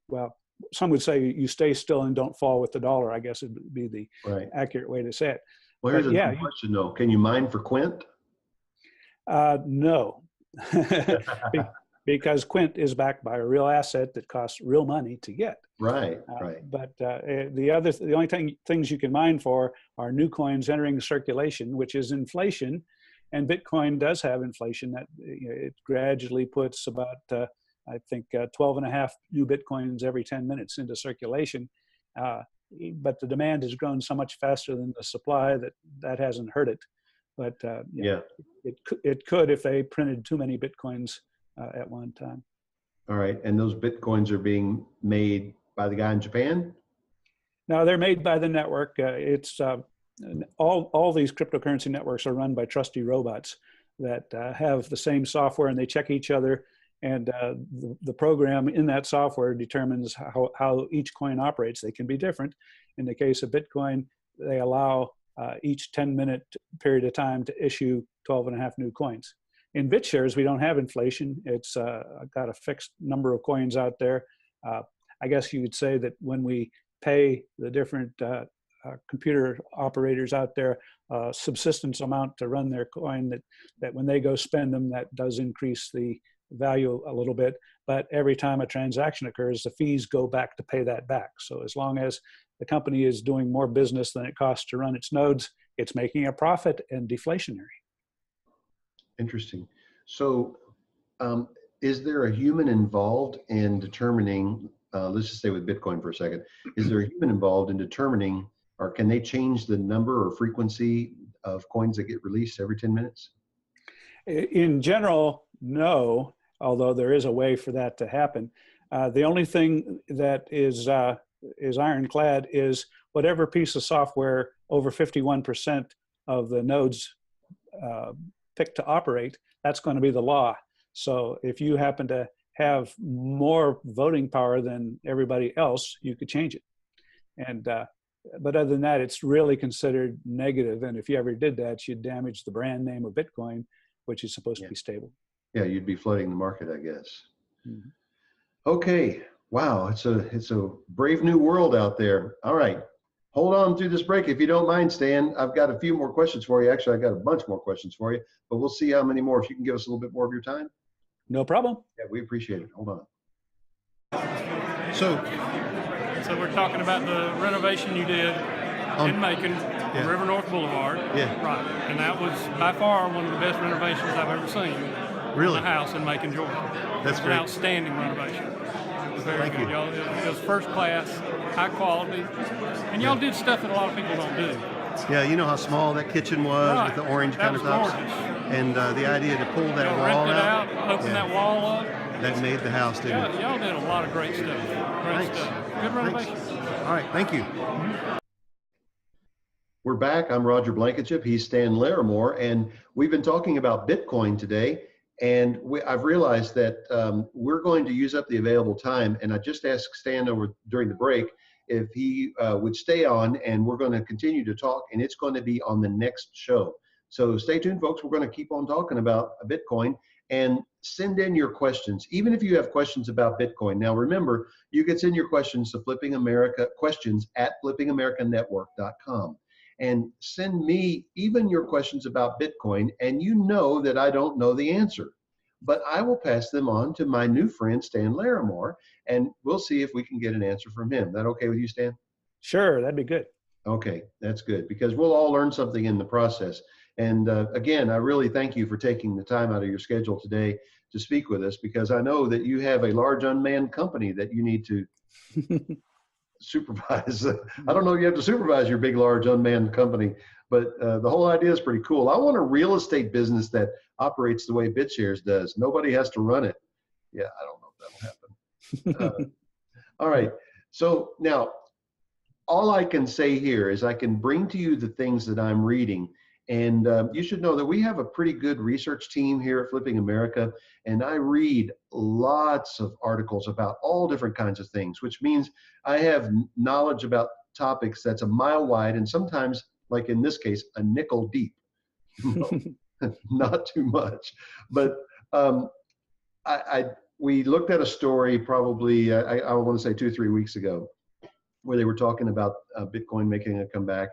well, some would say you stay still and don't fall with the dollar, I guess would be the accurate way to say it. Well, here's a question though. Can you mine for quint? No, because quint is backed by a real asset that costs real money to get. Right. But the only things you can mine for are new coins entering circulation, which is inflation, and Bitcoin does have inflation. That it gradually puts about I think 12.5 new Bitcoins every 10 minutes into circulation. But the demand has grown so much faster than the supply that hasn't hurt it. But it could if they printed too many Bitcoins at one time. All right, and those Bitcoins are being made by the guy in Japan? No, they're made by the network. It's all these cryptocurrency networks are run by trusty robots that have the same software, and they check each other. And the program in that software determines how each coin operates. They can be different. In the case of Bitcoin, they allow each 10-minute period of time to issue 12.5 new coins. In Bitshares, we don't have inflation. It's got a fixed number of coins out there. I guess you could say that when we pay the different computer operators out there subsistence amount to run their coin, that when they go spend them, that does increase the value a little bit, but every time a transaction occurs, the fees go back to pay that back. So as long as the company is doing more business than it costs to run its nodes, it's making a profit and deflationary. Interesting. So is there a human involved in determining, let's just stay with Bitcoin for a second, is there a human involved in determining, or can they change the number or frequency of coins that get released every 10 minutes? In general, no. Although there is a way for that to happen. The only thing that is ironclad is whatever piece of software over 51% of the nodes pick to operate, that's going to be the law. So if you happen to have more voting power than everybody else, you could change it. And but other than that, it's really considered negative. And if you ever did that, you'd damage the brand name of Bitcoin, which is supposed to be stable. Yeah, you'd be flooding the market, I guess. Mm-hmm. Okay, wow, it's a brave new world out there. All right, hold on through this break if you don't mind, Stan. I've got a few more questions for you. Actually, I've got a bunch more questions for you, but we'll see how many more. If you can give us a little bit more of your time. No problem. Yeah, we appreciate it. Hold on. So we're talking about the renovation you did. in Macon, on River North Boulevard. Yeah. Right. And that was by far one of the best renovations I've ever seen. Really? On a house in Macon, Georgia. That's It was great. an outstanding renovation. It was very Thank good. you. Y'all, it was first class, high quality, and y'all did stuff that a lot of people don't do. Yeah, you know how small that kitchen was Right. with the orange That was countertops? gorgeous. And the idea to pull that Y'all wall ripped it out, out, opened that wall up. that made the house, didn't it? Y'all did a lot of great stuff. Great Thanks. stuff. Good renovation. All right, thank you. We're back. I'm Roger Blankenship. He's Stan Larimore, and we've been talking about Bitcoin today. And I've realized that we're going to use up the available time. And I just asked Stan over during the break if he would stay on, and we're going to continue to talk, and it's going to be on the next show. So stay tuned, folks. We're going to keep on talking about Bitcoin, and send in your questions, even if you have questions about Bitcoin. Now, remember, you can send your questions to questions at flippingamericanetwork.com. And send me even your questions about Bitcoin, and you know that I don't know the answer. But I will pass them on to my new friend, Stan Larimore, and we'll see if we can get an answer from him. That okay with you, Stan? Sure, that'd be good. Okay, that's good, because we'll all learn something in the process. And again, I really thank you for taking the time out of your schedule today to speak with us, because I know that you have a large unmanned company that you need to supervise. I don't know if you have to supervise your big, large unmanned company, but the whole idea is pretty cool. I want a real estate business that operates the way Bitshares does. Nobody has to run it. Yeah, I don't know if that'll happen. All right. So now, all I can say here is I can bring to you the things that I'm reading. And you should know that we have a pretty good research team here at Flipping America, and I read lots of articles about all different kinds of things, which means I have knowledge about topics that's a mile wide, and sometimes, like in this case, a nickel deep. Not too much. But we looked at a story probably, I want to say 2-3 weeks ago, where they were talking about Bitcoin making a comeback.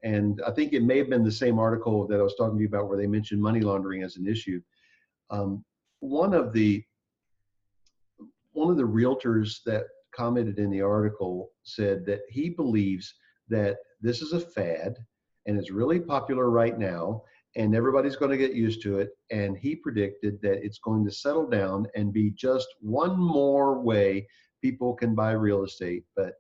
And I think it may have been the same article that I was talking to you about where they mentioned money laundering as an issue. One of the realtors that commented in the article said that he believes that this is a fad and it's really popular right now, and everybody's going to get used to it. And he predicted that it's going to settle down and be just one more way people can buy real estate. But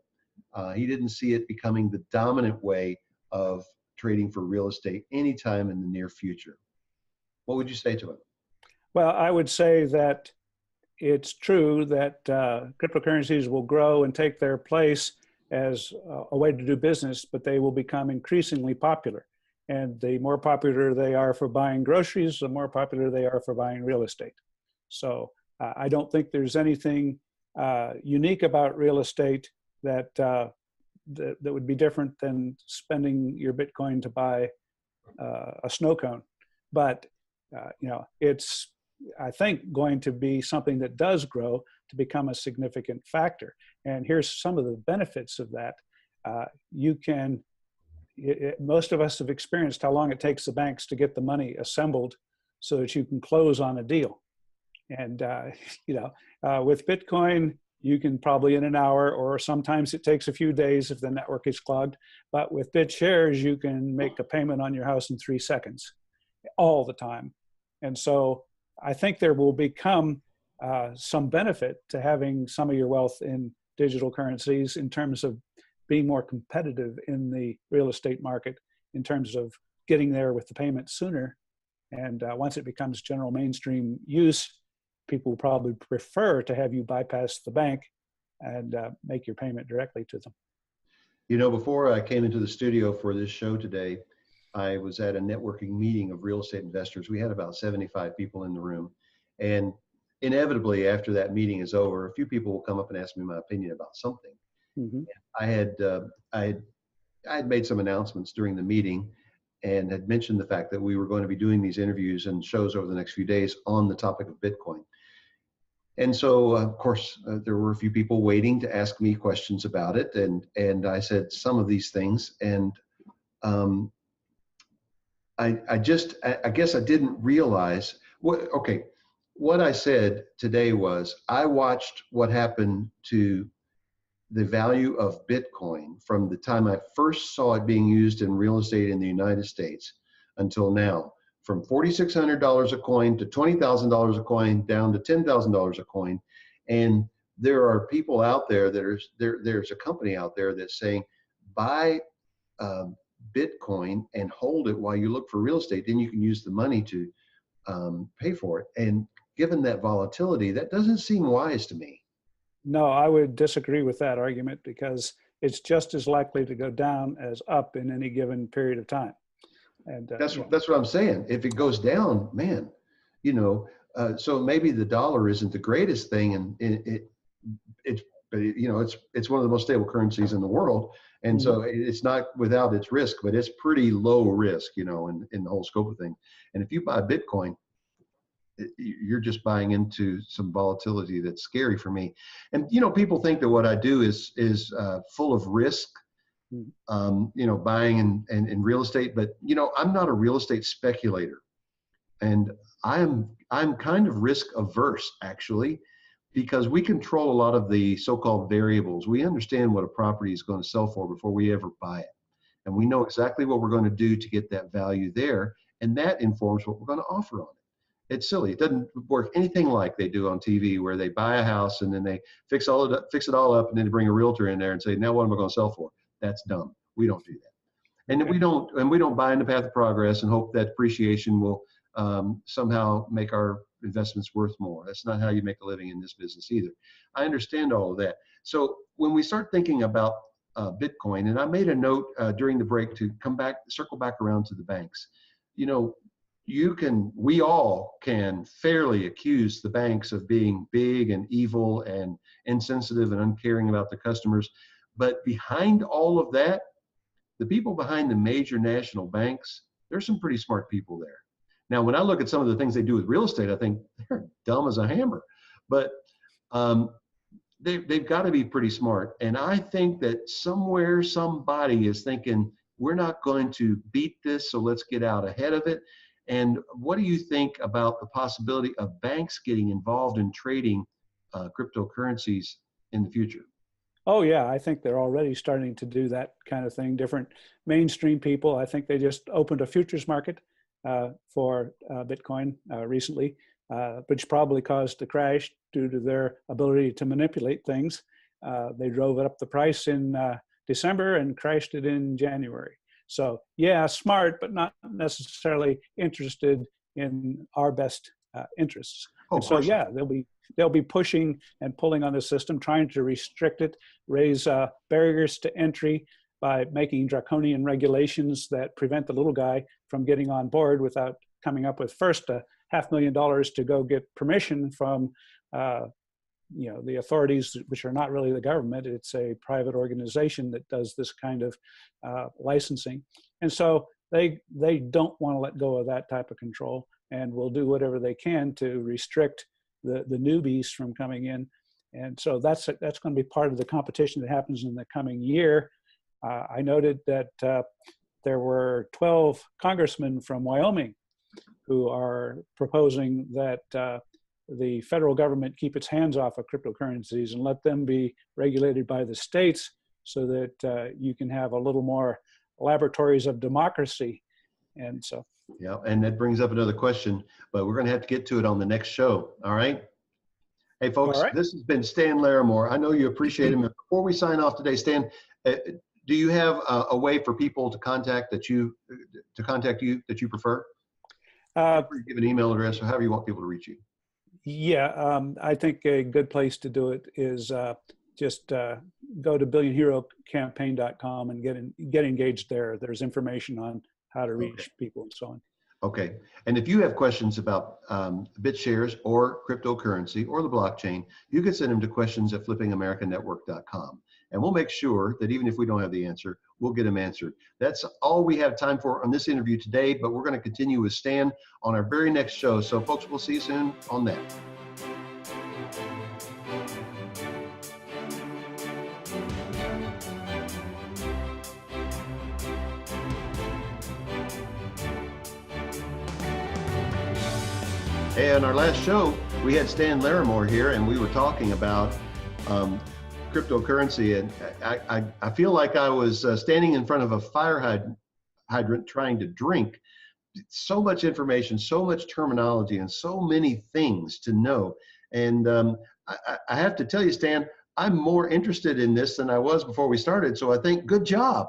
he didn't see it becoming the dominant way of trading for real estate anytime in the near future. What would you say to him? Well, I would say that it's true that cryptocurrencies will grow and take their place as a way to do business, but they will become increasingly popular. And the more popular they are for buying groceries, the more popular they are for buying real estate. So I don't think there's anything unique about real estate that would be different than spending your Bitcoin to buy a snow cone. But it's, I think, going to be something that does grow to become a significant factor. And here's some of the benefits of that. Most of us have experienced how long it takes the banks to get the money assembled so that you can close on a deal. And with Bitcoin, you can probably in an hour, or sometimes it takes a few days if the network is clogged. But with Bitshares, you can make a payment on your house in 3 seconds, all the time. And so I think there will become some benefit to having some of your wealth in digital currencies in terms of being more competitive in the real estate market, in terms of getting there with the payment sooner. And once it becomes general mainstream use, people will probably prefer to have you bypass the bank and make your payment directly to them. You know, before I came into the studio for this show today, I was at a networking meeting of real estate investors. We had about 75 people in the room. And inevitably, after that meeting is over, a few people will come up and ask me my opinion about something. Mm-hmm. I had made some announcements during the meeting and had mentioned the fact that we were going to be doing these interviews and shows over the next few days on the topic of Bitcoin. And so, of course, there were a few people waiting to ask me questions about it. And I said some of these things. And I guess I didn't realize what I said today was I watched what happened to the value of Bitcoin from the time I first saw it being used in real estate in the United States until now, from $4,600 a coin to $20,000 a coin down to $10,000 a coin. And there are people out there there's a company out there that's saying, buy Bitcoin and hold it while you look for real estate. Then you can use the money to pay for it. And given that volatility, that doesn't seem wise to me. No, I would disagree with that argument because it's just as likely to go down as up in any given period of time. And that's what I'm saying. If it goes down, man, so maybe the dollar isn't the greatest thing, and it's one of the most stable currencies in the world, and so it's not without its risk, but it's pretty low risk, in the whole scope of things. And if you buy Bitcoin, you're just buying into some volatility that's scary for me. And people think that what I do is full of risk, buying in real estate, but I'm not a real estate speculator, and I'm kind of risk averse actually, because we control a lot of the so-called variables. We understand what a property is going to sell for before we ever buy it, and we know exactly what we're going to do to get that value there, and that informs what we're going to offer on it. It's silly. It doesn't work anything like they do on TV, where they buy a house and then they fix it all up, and then they bring a realtor in there and say, now what am I going to sell for? That's dumb. We don't do that. And we don't buy in the path of progress and hope that appreciation will somehow make our investments worth more. That's not how you make a living in this business either. I understand all of that. So when we start thinking about Bitcoin, and I made a note during the break to circle back around to the banks. We all can fairly accuse the banks of being big and evil and insensitive and uncaring about their customers. But behind all of that, the people behind the major national banks, there's some pretty smart people there. Now, when I look at some of the things they do with real estate, I think they're dumb as a hammer. But they've got to be pretty smart. And I think that somewhere somebody is thinking, we're not going to beat this, so let's get out ahead of it. And what do you think about the possibility of banks getting involved in trading cryptocurrencies in the future? Oh, yeah, I think they're already starting to do that kind of thing. Different mainstream people, I think they just opened a futures market for Bitcoin recently, which probably caused a crash due to their ability to manipulate things. They drove it up the price in December and crashed it in January. So yeah, smart, but not necessarily interested in our best interests. Oh, so yeah, they'll be pushing and pulling on the system, trying to restrict it, raise barriers to entry by making draconian regulations that prevent the little guy from getting on board without coming up with first $500,000 to go get permission from the authorities, which are not really the government. It's a private organization that does this kind of licensing. And so they don't want to let go of that type of control, and will do whatever they can to restrict the newbies from coming in. And so that's going to be part of the competition that happens in the coming year. I noted that there were 12 congressmen from Wyoming who are proposing that the federal government keep its hands off of cryptocurrencies and let them be regulated by the states, so that you can have a little more laboratories of democracy. And so, yeah, and that brings up another question, but we're going to have to get to it on the next show. All right. Hey, folks, This has been Stan Larimore. I know you appreciate him. Before we sign off today, Stan, do you have a way for people to contact you that you prefer? Give an email address or however you want people to reach you. Yeah, I think a good place to do it is just go to billionherocampaign.com and get engaged there. There's information on how to reach people and so on. Okay. And if you have questions about Bitshares or cryptocurrency or the blockchain, you can send them to questions@flippingamericanetwork.com. And we'll make sure that even if we don't have the answer, we'll get them answered. That's all we have time for on this interview today, but we're going to continue with Stan on our very next show. So folks, we'll see you soon on that. Hey, on our last show, we had Stan Larimore here, and we were talking about cryptocurrency, and I feel like I was standing in front of a fire hydrant trying to drink. So much information, so much terminology, and so many things to know. And I have to tell you, Stan, I'm more interested in this than I was before we started. So I think good job.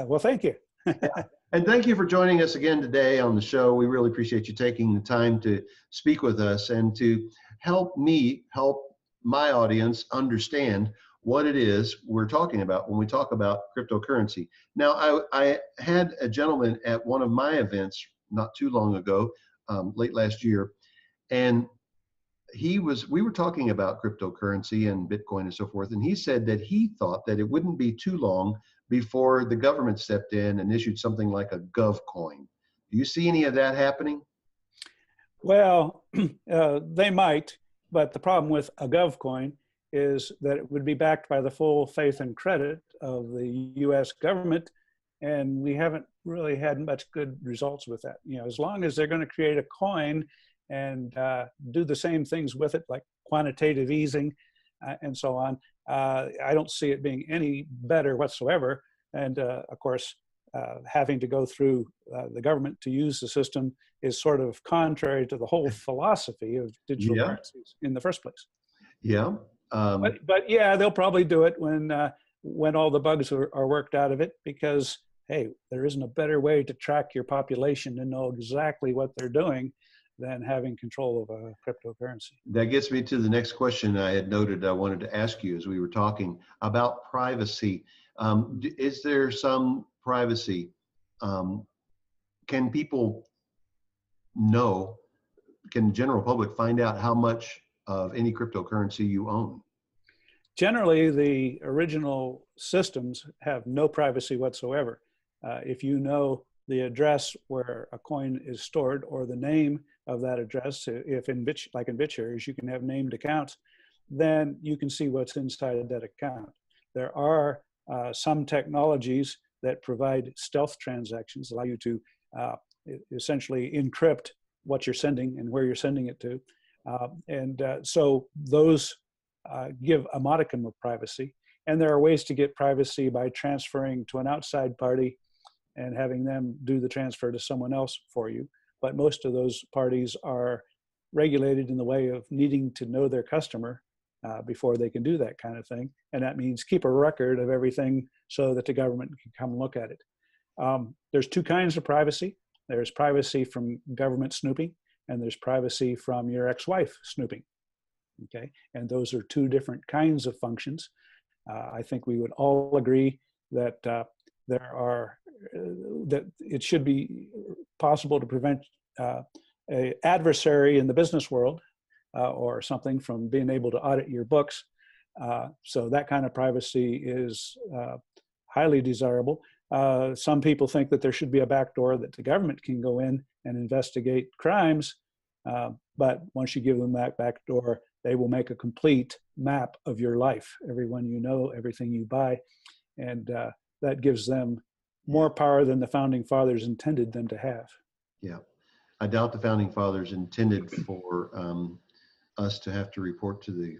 Well, thank you. Yeah. And thank you for joining us again today on the show. We really appreciate you taking the time to speak with us and to help my audience understand what it is we're talking about when we talk about cryptocurrency. Now, I had a gentleman at one of my events not too long ago, late last year, and we were talking about cryptocurrency and Bitcoin and so forth, and he said that he thought that it wouldn't be too long before the government stepped in and issued something like a GovCoin. Do you see any of that happening? Well, they might, but the problem with a GovCoin is that it would be backed by the full faith and credit of the U.S. government, and we haven't really had much good results with that. You know, as long as they're going to create a coin and do the same things with it, like quantitative easing and so on, I don't see it being any better whatsoever. And of course, having to go through the government to use the system is sort of contrary to the whole philosophy of digital currencies in the first place. Yeah. But yeah, they'll probably do it when all the bugs are worked out of it, because hey, there isn't a better way to track your population and know exactly what they're doing than having control of a cryptocurrency. That gets me to the next question I had noted I wanted to ask you as we were talking about privacy. Is there some privacy? Can people know, can the general public find out how much of any cryptocurrency you own? Generally, the original systems have no privacy whatsoever. If you know the address where a coin is stored or the name of that address, if like in Bitshares, you can have named accounts, then you can see what's inside that account. There are some technologies that provide stealth transactions, allow you to essentially encrypt what you're sending and where you're sending it to. So those give a modicum of privacy. And there are ways to get privacy by transferring to an outside party and having them do the transfer to someone else for you. But most of those parties are regulated in the way of needing to know their customer before they can do that kind of thing. And that means keep a record of everything so that the government can come and look at it. There's two kinds of privacy. There's privacy from government snooping, and there's privacy from your ex-wife snooping. Okay, and those are two different kinds of functions. I think we would all agree that that it should be possible to prevent an adversary in the business world or something from being able to audit your books. So that kind of privacy is highly desirable. Some people think that there should be a backdoor that the government can go in and investigate crimes, but once you give them that backdoor, they will make a complete map of your life, everyone you know, everything you buy, and that gives them more power than the founding fathers intended them to have. Yeah, I doubt the founding fathers intended for us to have to report to the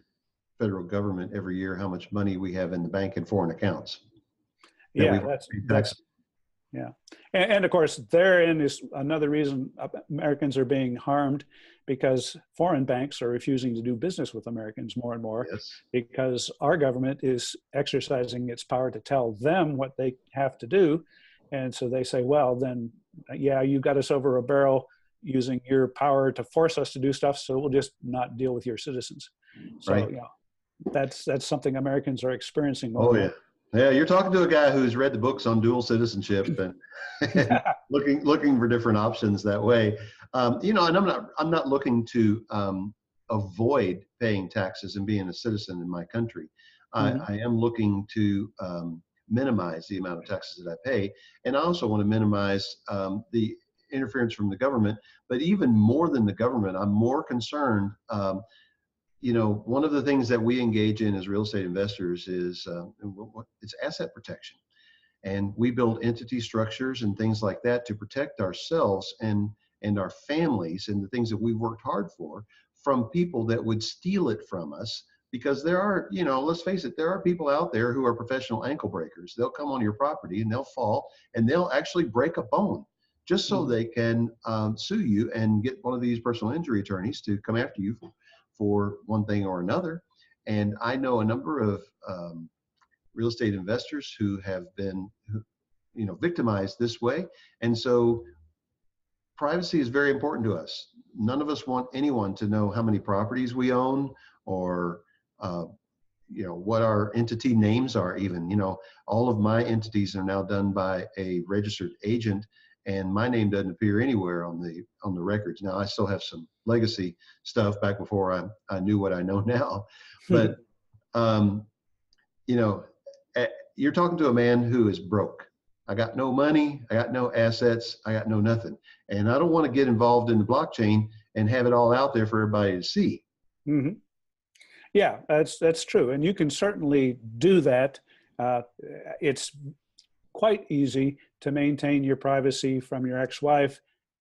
federal government every year how much money we have in the bank and foreign accounts. Yeah, that's yeah. And of course, therein is another reason Americans are being harmed, because foreign banks are refusing to do business with Americans more and more, because our government is exercising its power to tell them what they have to do. And so they say, well, then, yeah, you got us over a barrel using your power to force us to do stuff, so we'll just not deal with your citizens. So, yeah, that's something Americans are experiencing more. Oh, yeah. Yeah, you're talking to a guy who's read the books on dual citizenship and looking for different options that way. You know, and I'm not looking to avoid paying taxes and being a citizen in my country. I am looking to minimize the amount of taxes that I pay, and I also want to minimize the interference from the government. But even more than the government, I'm more concerned. You know, one of the things that we engage in as real estate investors is it's asset protection. And we build entity structures and things like that to protect ourselves and our families and the things that we've worked hard for from people that would steal it from us because there are, let's face it, there are people out there who are professional ankle breakers. They'll come on your property and they'll fall and they'll actually break a bone just so they can sue you and get one of these personal injury attorneys to come after you for one thing or another. And I know a number of real estate investors who have been, victimized this way. And so privacy is very important to us. None of us want anyone to know how many properties we own or what our entity names are even. All of my entities are now done by a registered agent, and my name doesn't appear anywhere on the records. Now, I still have some legacy stuff back before I knew what I know now. But, you're talking to a man who is broke. I got no money, I got no assets, I got no nothing. And I don't want to get involved in the blockchain and have it all out there for everybody to see. Mm-hmm. Yeah, that's true. And you can certainly do that. It's quite easy to maintain your privacy from your ex-wife.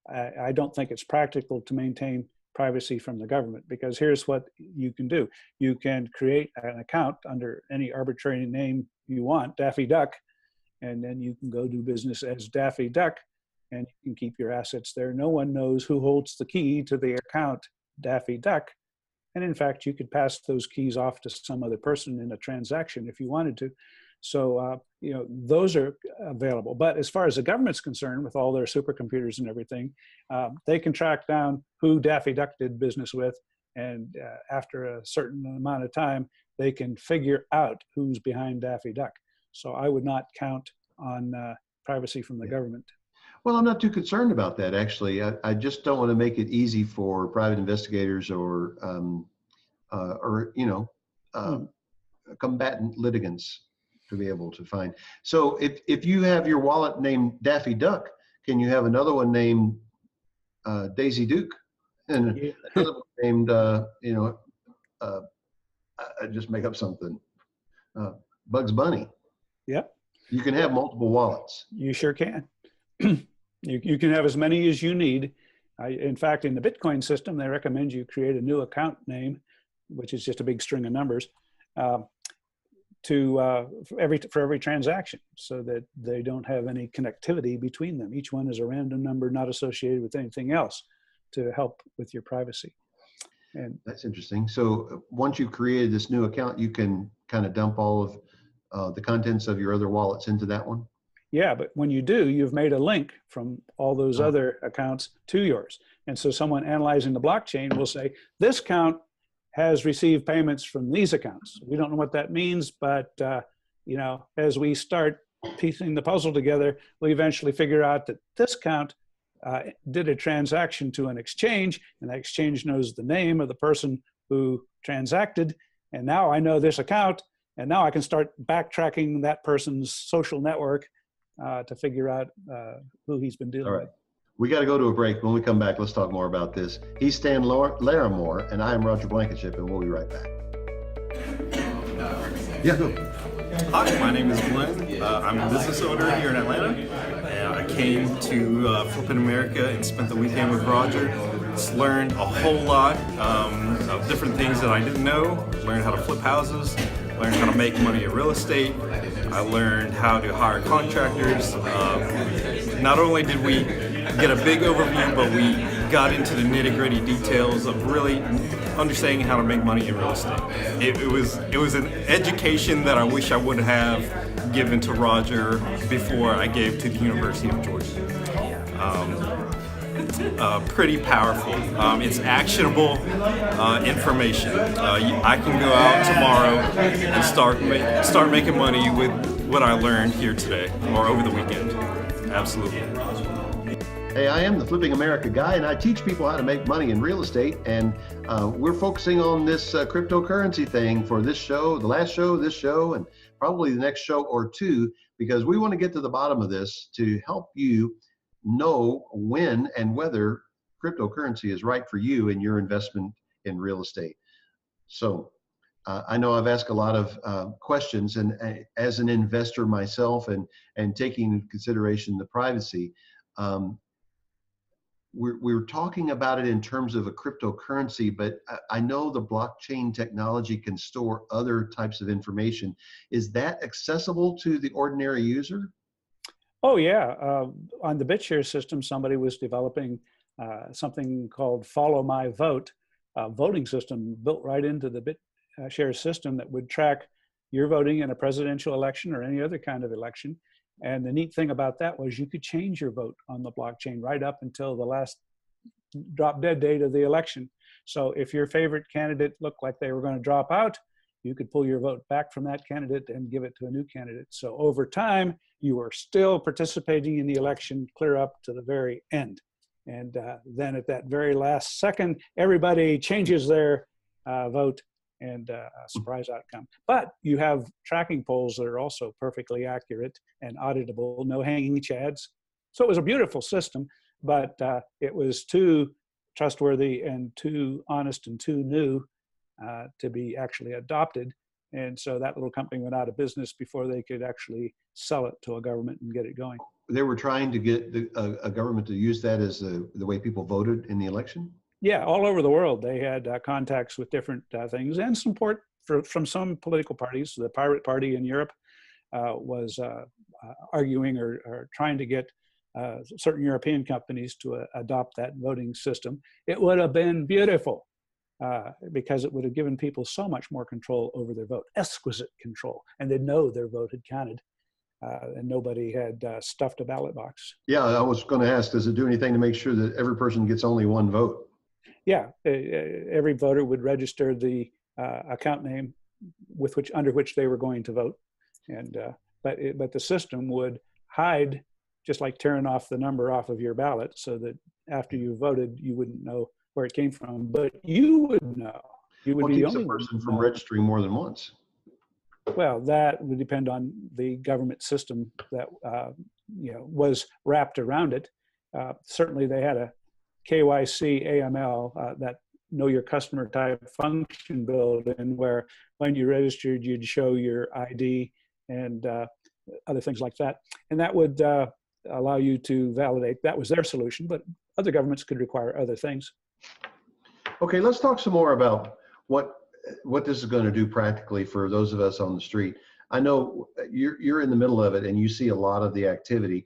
I don't think it's practical to maintain privacy from the government, because here's what you can do. You can create an account under any arbitrary name you want, Daffy Duck, and then you can go do business as Daffy Duck, and you can keep your assets there. No one knows who holds the key to the account Daffy Duck. And in fact, you could pass those keys off to some other person in a transaction if you wanted to. So, those are available. But as far as the government's concerned, with all their supercomputers and everything, they can track down who Daffy Duck did business with. And after a certain amount of time, they can figure out who's behind Daffy Duck. So I would not count on privacy from the government. Well, I'm not too concerned about that, actually. I just don't want to make it easy for private investigators or combatant litigants to be able to find. So if you have your wallet named Daffy Duck, can you have another one named Daisy Duke and another one named I just make up something, Bugs Bunny? Yep. You can have multiple wallets. You sure can. You can have as many as you need. In fact, in the Bitcoin system, they recommend you create a new account name, which is just a big string of numbers, for every transaction, so that they don't have any connectivity between them. Each one is a random number not associated with anything else, to help with your privacy. And that's interesting. So once you've created this new account, you can kind of dump all of the contents of your other wallets into that one? Yeah, but when you do, you've made a link from all those other accounts to yours. And so someone analyzing the blockchain will say, this account has received payments from these accounts. We don't know what that means, but as we start piecing the puzzle together, we eventually figure out that this account did a transaction to an exchange, and that exchange knows the name of the person who transacted. And now I know this account, and now I can start backtracking that person's social network to figure out who he's been dealing with. We got to go to a break. When we come back, let's talk more about this. He's Stan Larimore, and I am Roger Blankenship, and we'll be right back. Yeah, go. Hi, my name is Glenn. I'm a business owner here in Atlanta. I came to Flipping America and spent the weekend with Roger. Just learned a whole lot of different things that I didn't know. Learned how to flip houses, learned how to make money in real estate. I learned how to hire contractors. Not only did we get a big overview, but we got into the nitty-gritty details of really understanding how to make money in real estate. It was an education that I wish I would have given to Roger before I gave to the University of Georgia. Pretty powerful. It's actionable information. I can go out tomorrow and start making money with what I learned here today or over the weekend. Absolutely. Hey, I am the Flipping America guy, and I teach people how to make money in real estate. And we're focusing on this cryptocurrency thing for this show, the last show, this show, and probably the next show or two, because we want to get to the bottom of this to help you know when and whether cryptocurrency is right for you in your investment in real estate. So I know I've asked a lot of questions, and as an investor myself and taking into consideration the privacy, we're talking about it in terms of a cryptocurrency, but I know the blockchain technology can store other types of information. Is that accessible to the ordinary user? Oh yeah, on the BitShare system, somebody was developing something called Follow My Vote, a voting system built right into the BitShare system that would track your voting in a presidential election or any other kind of election. And the neat thing about that was you could change your vote on the blockchain right up until the last drop dead date of the election. So if your favorite candidate looked like they were going to drop out, you could pull your vote back from that candidate and give it to a new candidate. So over time, you are still participating in the election clear up to the very end. And then at that very last second, everybody changes their vote and a surprise outcome. But you have tracking polls that are also perfectly accurate and auditable, no hanging chads. So it was a beautiful system, but it was too trustworthy and too honest and too new to be actually adopted. And so that little company went out of business before they could actually sell it to a government and get it going. They were trying to get a government to use that as the way people voted in the election? Yeah, all over the world. They had contacts with different things and support from some political parties. The Pirate Party in Europe was arguing or trying to get certain European companies to adopt that voting system. It would have been beautiful because it would have given people so much more control over their vote, exquisite control, and they'd know their vote had counted. And nobody had stuffed a ballot box. Yeah, I was going to ask, does it do anything to make sure that every person gets only one vote? Yeah, every voter would register the account name under which they were going to vote, and but the system would hide, just like tearing off the number off of your ballot, so that after you voted, you wouldn't know where it came from, but you would know. You would be the only person from registering more than once. Well, that would depend on the government system that was wrapped around it. Certainly, they had a KYC AML, that know your customer type function built in, where when you registered, you'd show your ID and other things like that, and that would allow you to validate. That was their solution, but other governments could require other things. Okay, let's talk some more about what this is going to do practically for those of us on the street. I know you're in the middle of it and you see a lot of the activity.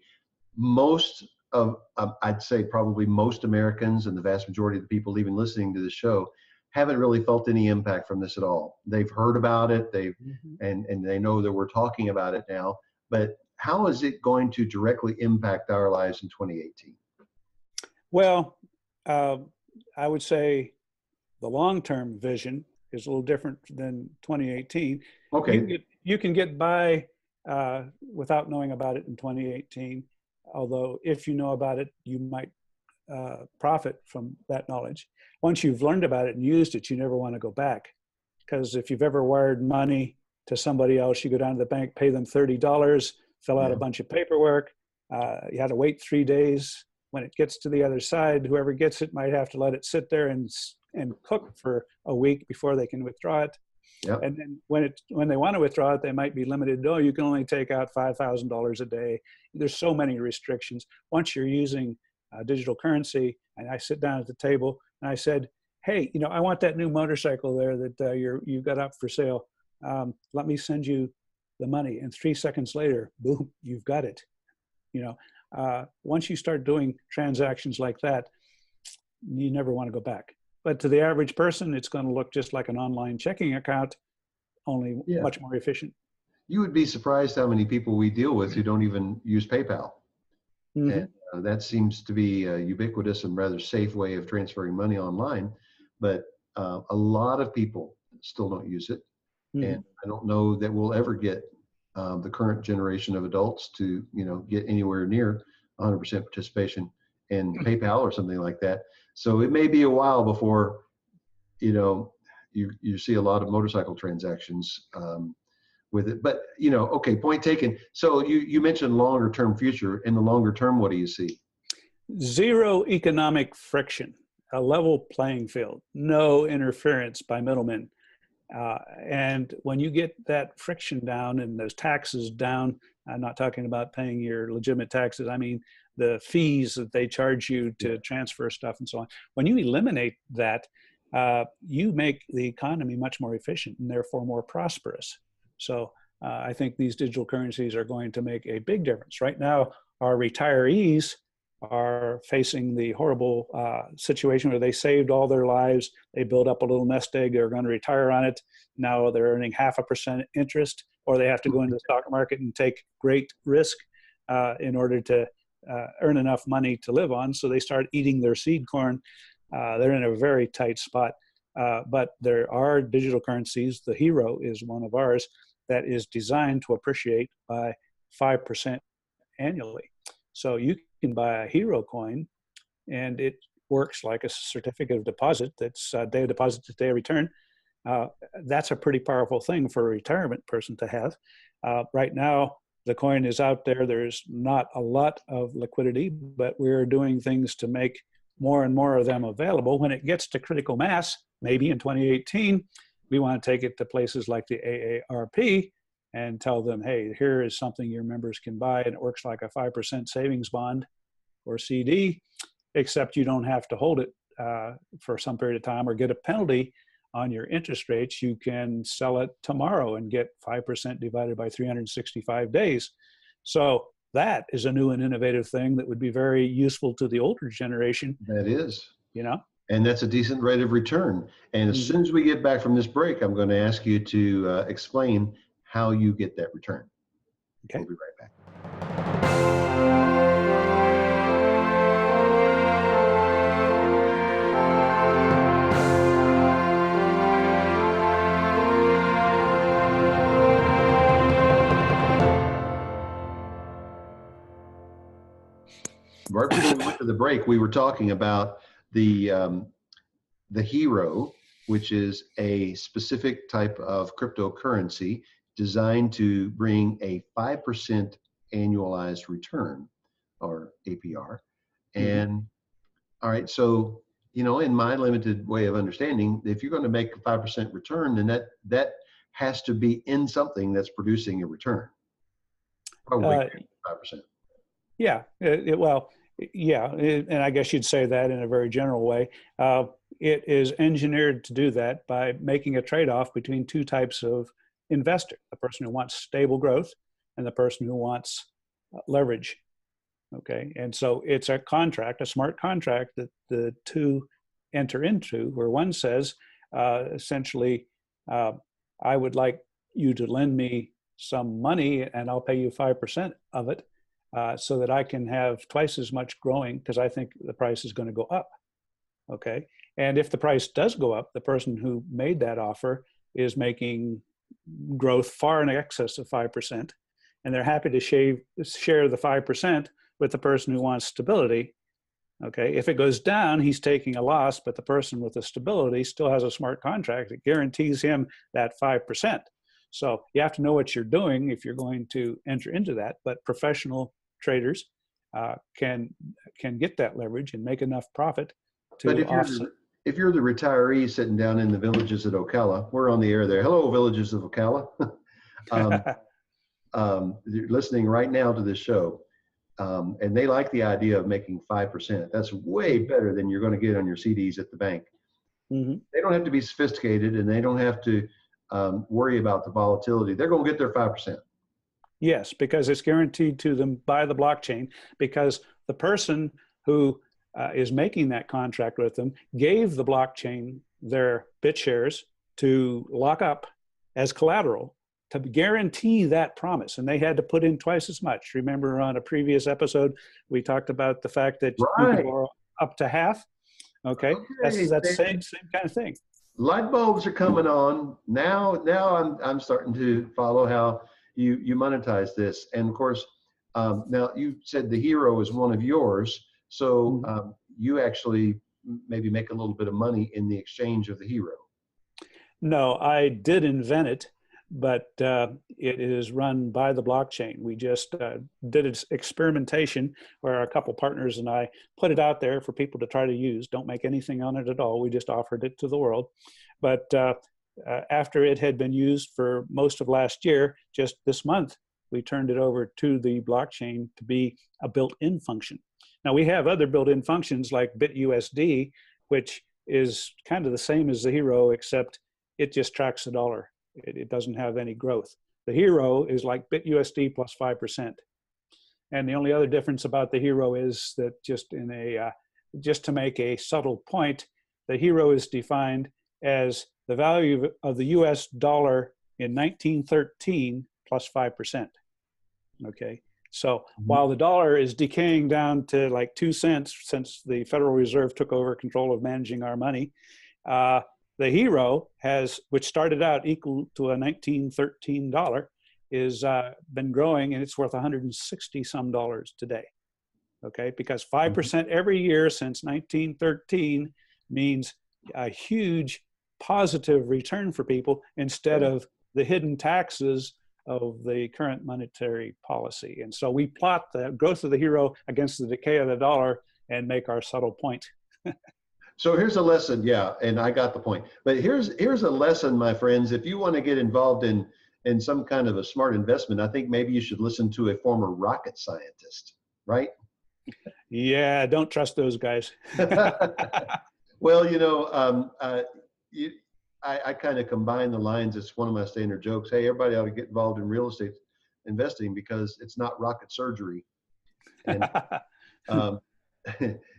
Most of, I'd say probably most Americans and the vast majority of the people even listening to the show haven't really felt any impact from this at all. They've heard about it, and they know that we're talking about it now, but how is it going to directly impact our lives in 2018? Well, I would say the long-term vision is a little different than 2018. Okay. You can get by without knowing about it in 2018. Although if you know about it, you might profit from that knowledge. Once you've learned about it and used it, you never want to go back. Because if you've ever wired money to somebody else, you go down to the bank, pay them $30, fill out a bunch of paperwork. You had to wait 3 days. When it gets to the other side, whoever gets it might have to let it sit there and cook for a week before they can withdraw it. Yep. And then when they want to withdraw it, they might be limited. Oh, you can only take out $5,000 a day. There's so many restrictions. Once you're using digital currency, and I sit down at the table and I said, hey, I want that new motorcycle there that you got up for sale. Let me send you the money. And 3 seconds later, boom, you've got it. Once you start doing transactions like that, you never want to go back. But to the average person, it's going to look just like an online checking account, only much more efficient. You would be surprised how many people we deal with who don't even use PayPal. And that seems to be a ubiquitous and rather safe way of transferring money online. But a lot of people still don't use it. And I don't know that we'll ever get the current generation of adults to, get anywhere near 100% participation in PayPal or something like that. So it may be a while before, you see a lot of motorcycle transactions with it. But, okay, point taken. So you mentioned longer term future. In the longer term, what do you see? Zero economic friction, a level playing field, no interference by middlemen. And when you get that friction down and those taxes down, I'm not talking about paying your legitimate taxes. I mean, the fees that they charge you to transfer stuff and so on. When you eliminate that, you make the economy much more efficient and therefore more prosperous. So I think these digital currencies are going to make a big difference. Right now, our retirees are facing the horrible situation where they saved all their lives, they built up a little nest egg, they're going to retire on it. Now they're earning 0.5% interest, or they have to go into the stock market and take great risk in order to earn enough money to live on. So they start eating their seed corn. They're in a very tight spot. But there are digital currencies. The Hero is one of ours that is designed to appreciate by 5% annually. So you can buy a Hero coin, and it works like a certificate of deposit. That's day of deposit to day of return. That's a pretty powerful thing for a retirement person to have. Right now, the coin is out there. There's not a lot of liquidity, but we're doing things to make more and more of them available. When it gets to critical mass, maybe in 2018, we want to take it to places like the AARP and tell them, hey, here is something your members can buy, and it works like a 5% savings bond or CD, except you don't have to hold it for some period of time or get a penalty on your interest rates. You can sell it tomorrow and get 5% divided by 365 days. So that is a new and innovative thing that would be very useful to the older generation. That is. You know? And that's a decent rate of return. And as soon as we get back from this break, I'm going to ask you to explain how you get that return. Okay. We'll be right back. Right before we went to the break, we were talking about the Hero, which is a specific type of cryptocurrency designed to bring a 5% annualized return, or APR. And all right, so in my limited way of understanding, if you're going to make a 5% return, then that has to be in something that's producing a return. Probably 5%. Yeah, and I guess you'd say that in a very general way. It is engineered to do that by making a trade-off between two types of investor: the person who wants stable growth and the person who wants leverage. Okay, and so it's a contract, a smart contract that the two enter into, where one says, essentially, I would like you to lend me some money and I'll pay you 5% of it. So that I can have twice as much growing, because I think the price is going to go up. Okay. And if the price does go up, the person who made that offer is making growth far in excess of 5%. And they're happy to share the 5% with the person who wants stability. Okay. If it goes down, he's taking a loss, but the person with the stability still has a smart contract that guarantees him that 5%. So you have to know what you're doing if you're going to enter into that. But professional traders can get that leverage and make enough profit to offset. If you're the retiree sitting down in the villages at Ocala, we're on the air there. Hello, villages of Ocala. You're listening right now to this show, and they like the idea of making 5%. That's way better than you're going to get on your CDs at the bank. They don't have to be sophisticated, and they don't have to worry about the volatility. They're going to get their 5%. Yes, because it's guaranteed to them by the blockchain, because the person who is making that contract with them gave the blockchain their Bitshares to lock up as collateral to guarantee that promise. And they had to put in twice as much. Remember on a previous episode, we talked about the fact that you can borrow up to half. Okay. That's the same kind of thing. Light bulbs are coming on. Now I'm starting to follow how you monetize this. And of course, now you said the Hero is one of yours. So you actually maybe make a little bit of money in the exchange of the Hero. No, I did invent it, but it is run by the blockchain. We just did its experimentation where a couple partners and I put it out there for people to try to use. Don't make anything on it at all. We just offered it to the world. But after it had been used for most of last year, just this month, we turned it over to the blockchain to be a built-in function. Now we have other built-in functions like BitUSD, which is kind of the same as the Hero, except it just tracks the dollar. It doesn't have any growth. The Hero is like BitUSD plus 5%. And the only other difference about the Hero is that just to make a subtle point, the Hero is defined as the value of the US dollar in 1913 plus 5%. Okay, so while the dollar is decaying down to like 2 cents since the Federal Reserve took over control of managing our money, the Hero which started out equal to a 1913 dollar, is been growing, and it's worth 160 some dollars today. Okay, because 5% every year since 1913 means a huge positive return for people instead of the hidden taxes of the current monetary policy. And so we plot the growth of the Hero against the decay of the dollar and make our subtle point. So here's a lesson, yeah, and I got the point. But here's a lesson, my friends. If you want to get involved in some kind of a smart investment, I think maybe you should listen to a former rocket scientist, right? Yeah, don't trust those guys. Well, I kind of combine the lines. It's one of my standard jokes. Hey, everybody ought to get involved in real estate investing because it's not rocket surgery. And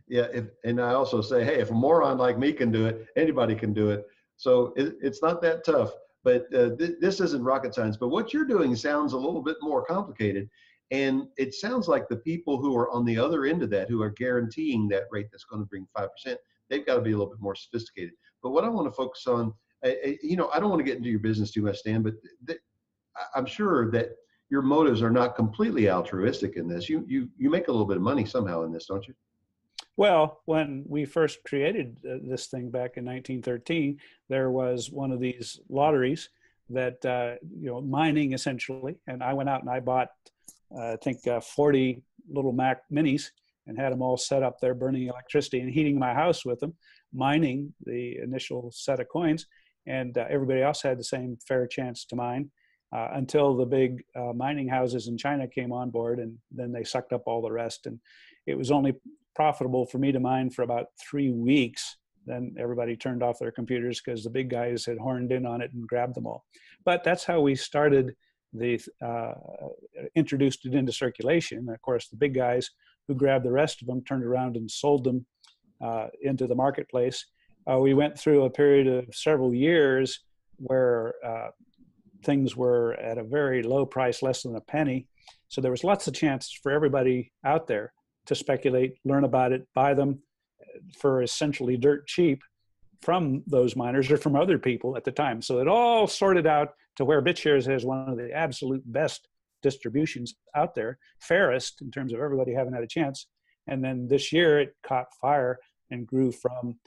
yeah, and I also say, hey, if a moron like me can do it, anybody can do it. So it's not that tough. But this isn't rocket science. But what you're doing sounds a little bit more complicated. And it sounds like the people who are on the other end of that, who are guaranteeing that rate that's going to bring 5%, they've got to be a little bit more sophisticated. But what I want to focus on, I don't want to get into your business too much, Stan, but I'm sure that your motives are not completely altruistic in this. You make a little bit of money somehow in this, don't you? Well, when we first created this thing back in 1913, there was one of these lotteries that, mining essentially. And I went out and I bought, I think, 40 little Mac Minis and had them all set up there, burning electricity and heating my house with them, mining the initial set of coins. And everybody else had the same fair chance to mine until the big mining houses in China came on board, and then they sucked up all the rest. And it was only profitable for me to mine for about 3 weeks. Then everybody turned off their computers because the big guys had horned in on it and grabbed them all. But that's how we started introduced it into circulation. And of course, the big guys who grabbed the rest of them turned around and sold them into the marketplace. We went through a period of several years where things were at a very low price, less than a penny. So there was lots of chances for everybody out there to speculate, learn about it, buy them for essentially dirt cheap from those miners or from other people at the time. So it all sorted out to where BitShares has one of the absolute best distributions out there, fairest in terms of everybody having had a chance. And then this year it caught fire and grew from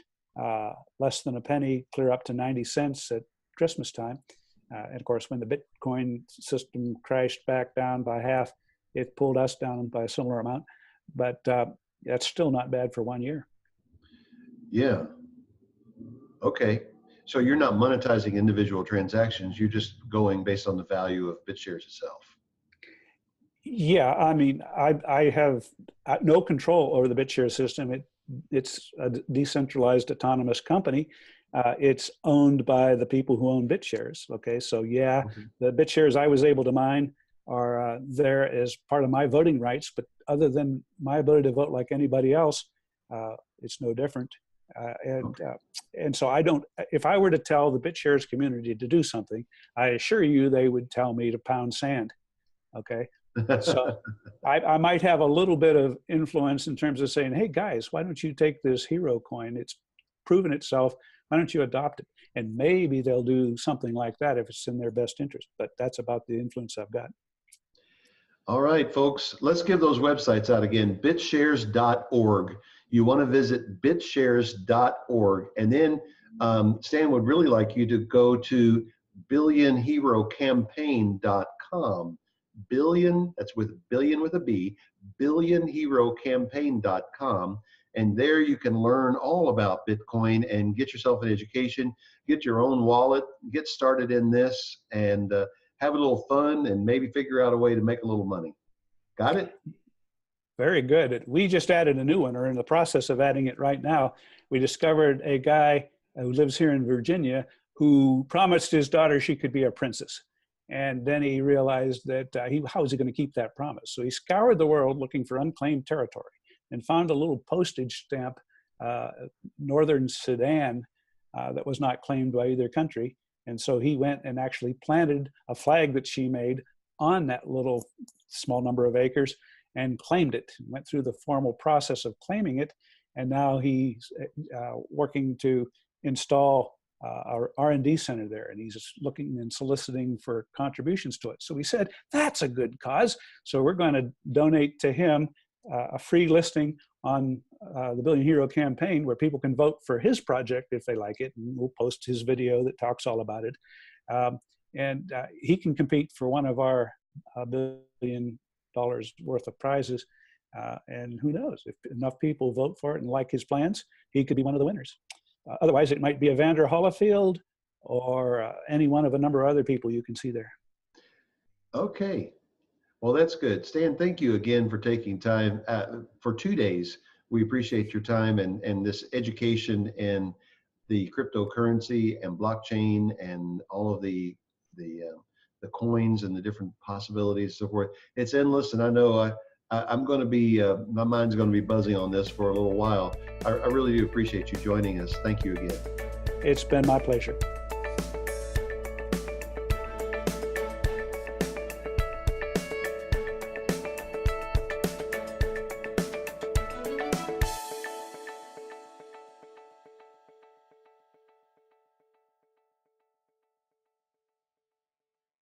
less than a penny clear up to 90 cents at Christmas time. And of course, when the Bitcoin system crashed back down by half, it pulled us down by a similar amount. But that's still not bad for 1 year. Yeah. Okay. So you're not monetizing individual transactions. You're just going based on the value of BitShares itself. Yeah. I mean, I have no control over the BitShares system. It's a decentralized autonomous company. It's owned by the people who own BitShares. Okay. So yeah, the BitShares I was able to mine are there as part of my voting rights, but other than my ability to vote like anybody else, it's no different. And so I don't, if I were to tell the BitShares community to do something, I assure you they would tell me to pound sand. Okay. So I might have a little bit of influence in terms of saying, hey guys, why don't you take this Hero coin? It's proven itself. Why don't you adopt it? And maybe they'll do something like that if it's in their best interest. But that's about the influence I've got. All right, folks, let's give those websites out again. Bitshares.org. You want to visit bitshares.org. And then Stan would really like you to go to billionherocampaign.com. Billion, that's with billion with a B, billionherocampaign.com. And there you can learn all about Bitcoin and get yourself an education, get your own wallet, get started in this, and have a little fun, and maybe figure out a way to make a little money. Got it? Very good. We just added a new one, or in the process of adding it right now. We discovered a guy who lives here in Virginia who promised his daughter she could be a princess. And then he realized that how was he going to keep that promise? So he scoured the world looking for unclaimed territory and found a little postage stamp, northern Sudan, that was not claimed by either country. And so he went and actually planted a flag that she made on that little small number of acres and claimed it, went through the formal process of claiming it. And now he's working to install our R&D center there, and he's looking and soliciting for contributions to it. So we said, that's a good cause. So we're going to donate to him a free listing on the Billion Hero campaign, where people can vote for his project if they like it, and we'll post his video that talks all about it. And he can compete for one of our $1 billion worth of prizes. And who knows, if enough people vote for it and like his plans, he could be one of the winners. Otherwise, it might be Evander Holyfield or any one of a number of other people you can see there. Okay. Well, that's good. Stan, thank you again for taking time for 2 days. We appreciate your time and this education in the cryptocurrency and blockchain and all of the coins and the different possibilities and so forth. It's endless, and I know I'm going to be, my mind's going to be buzzing on this for a little while. I really do appreciate you joining us. Thank you again. It's been my pleasure.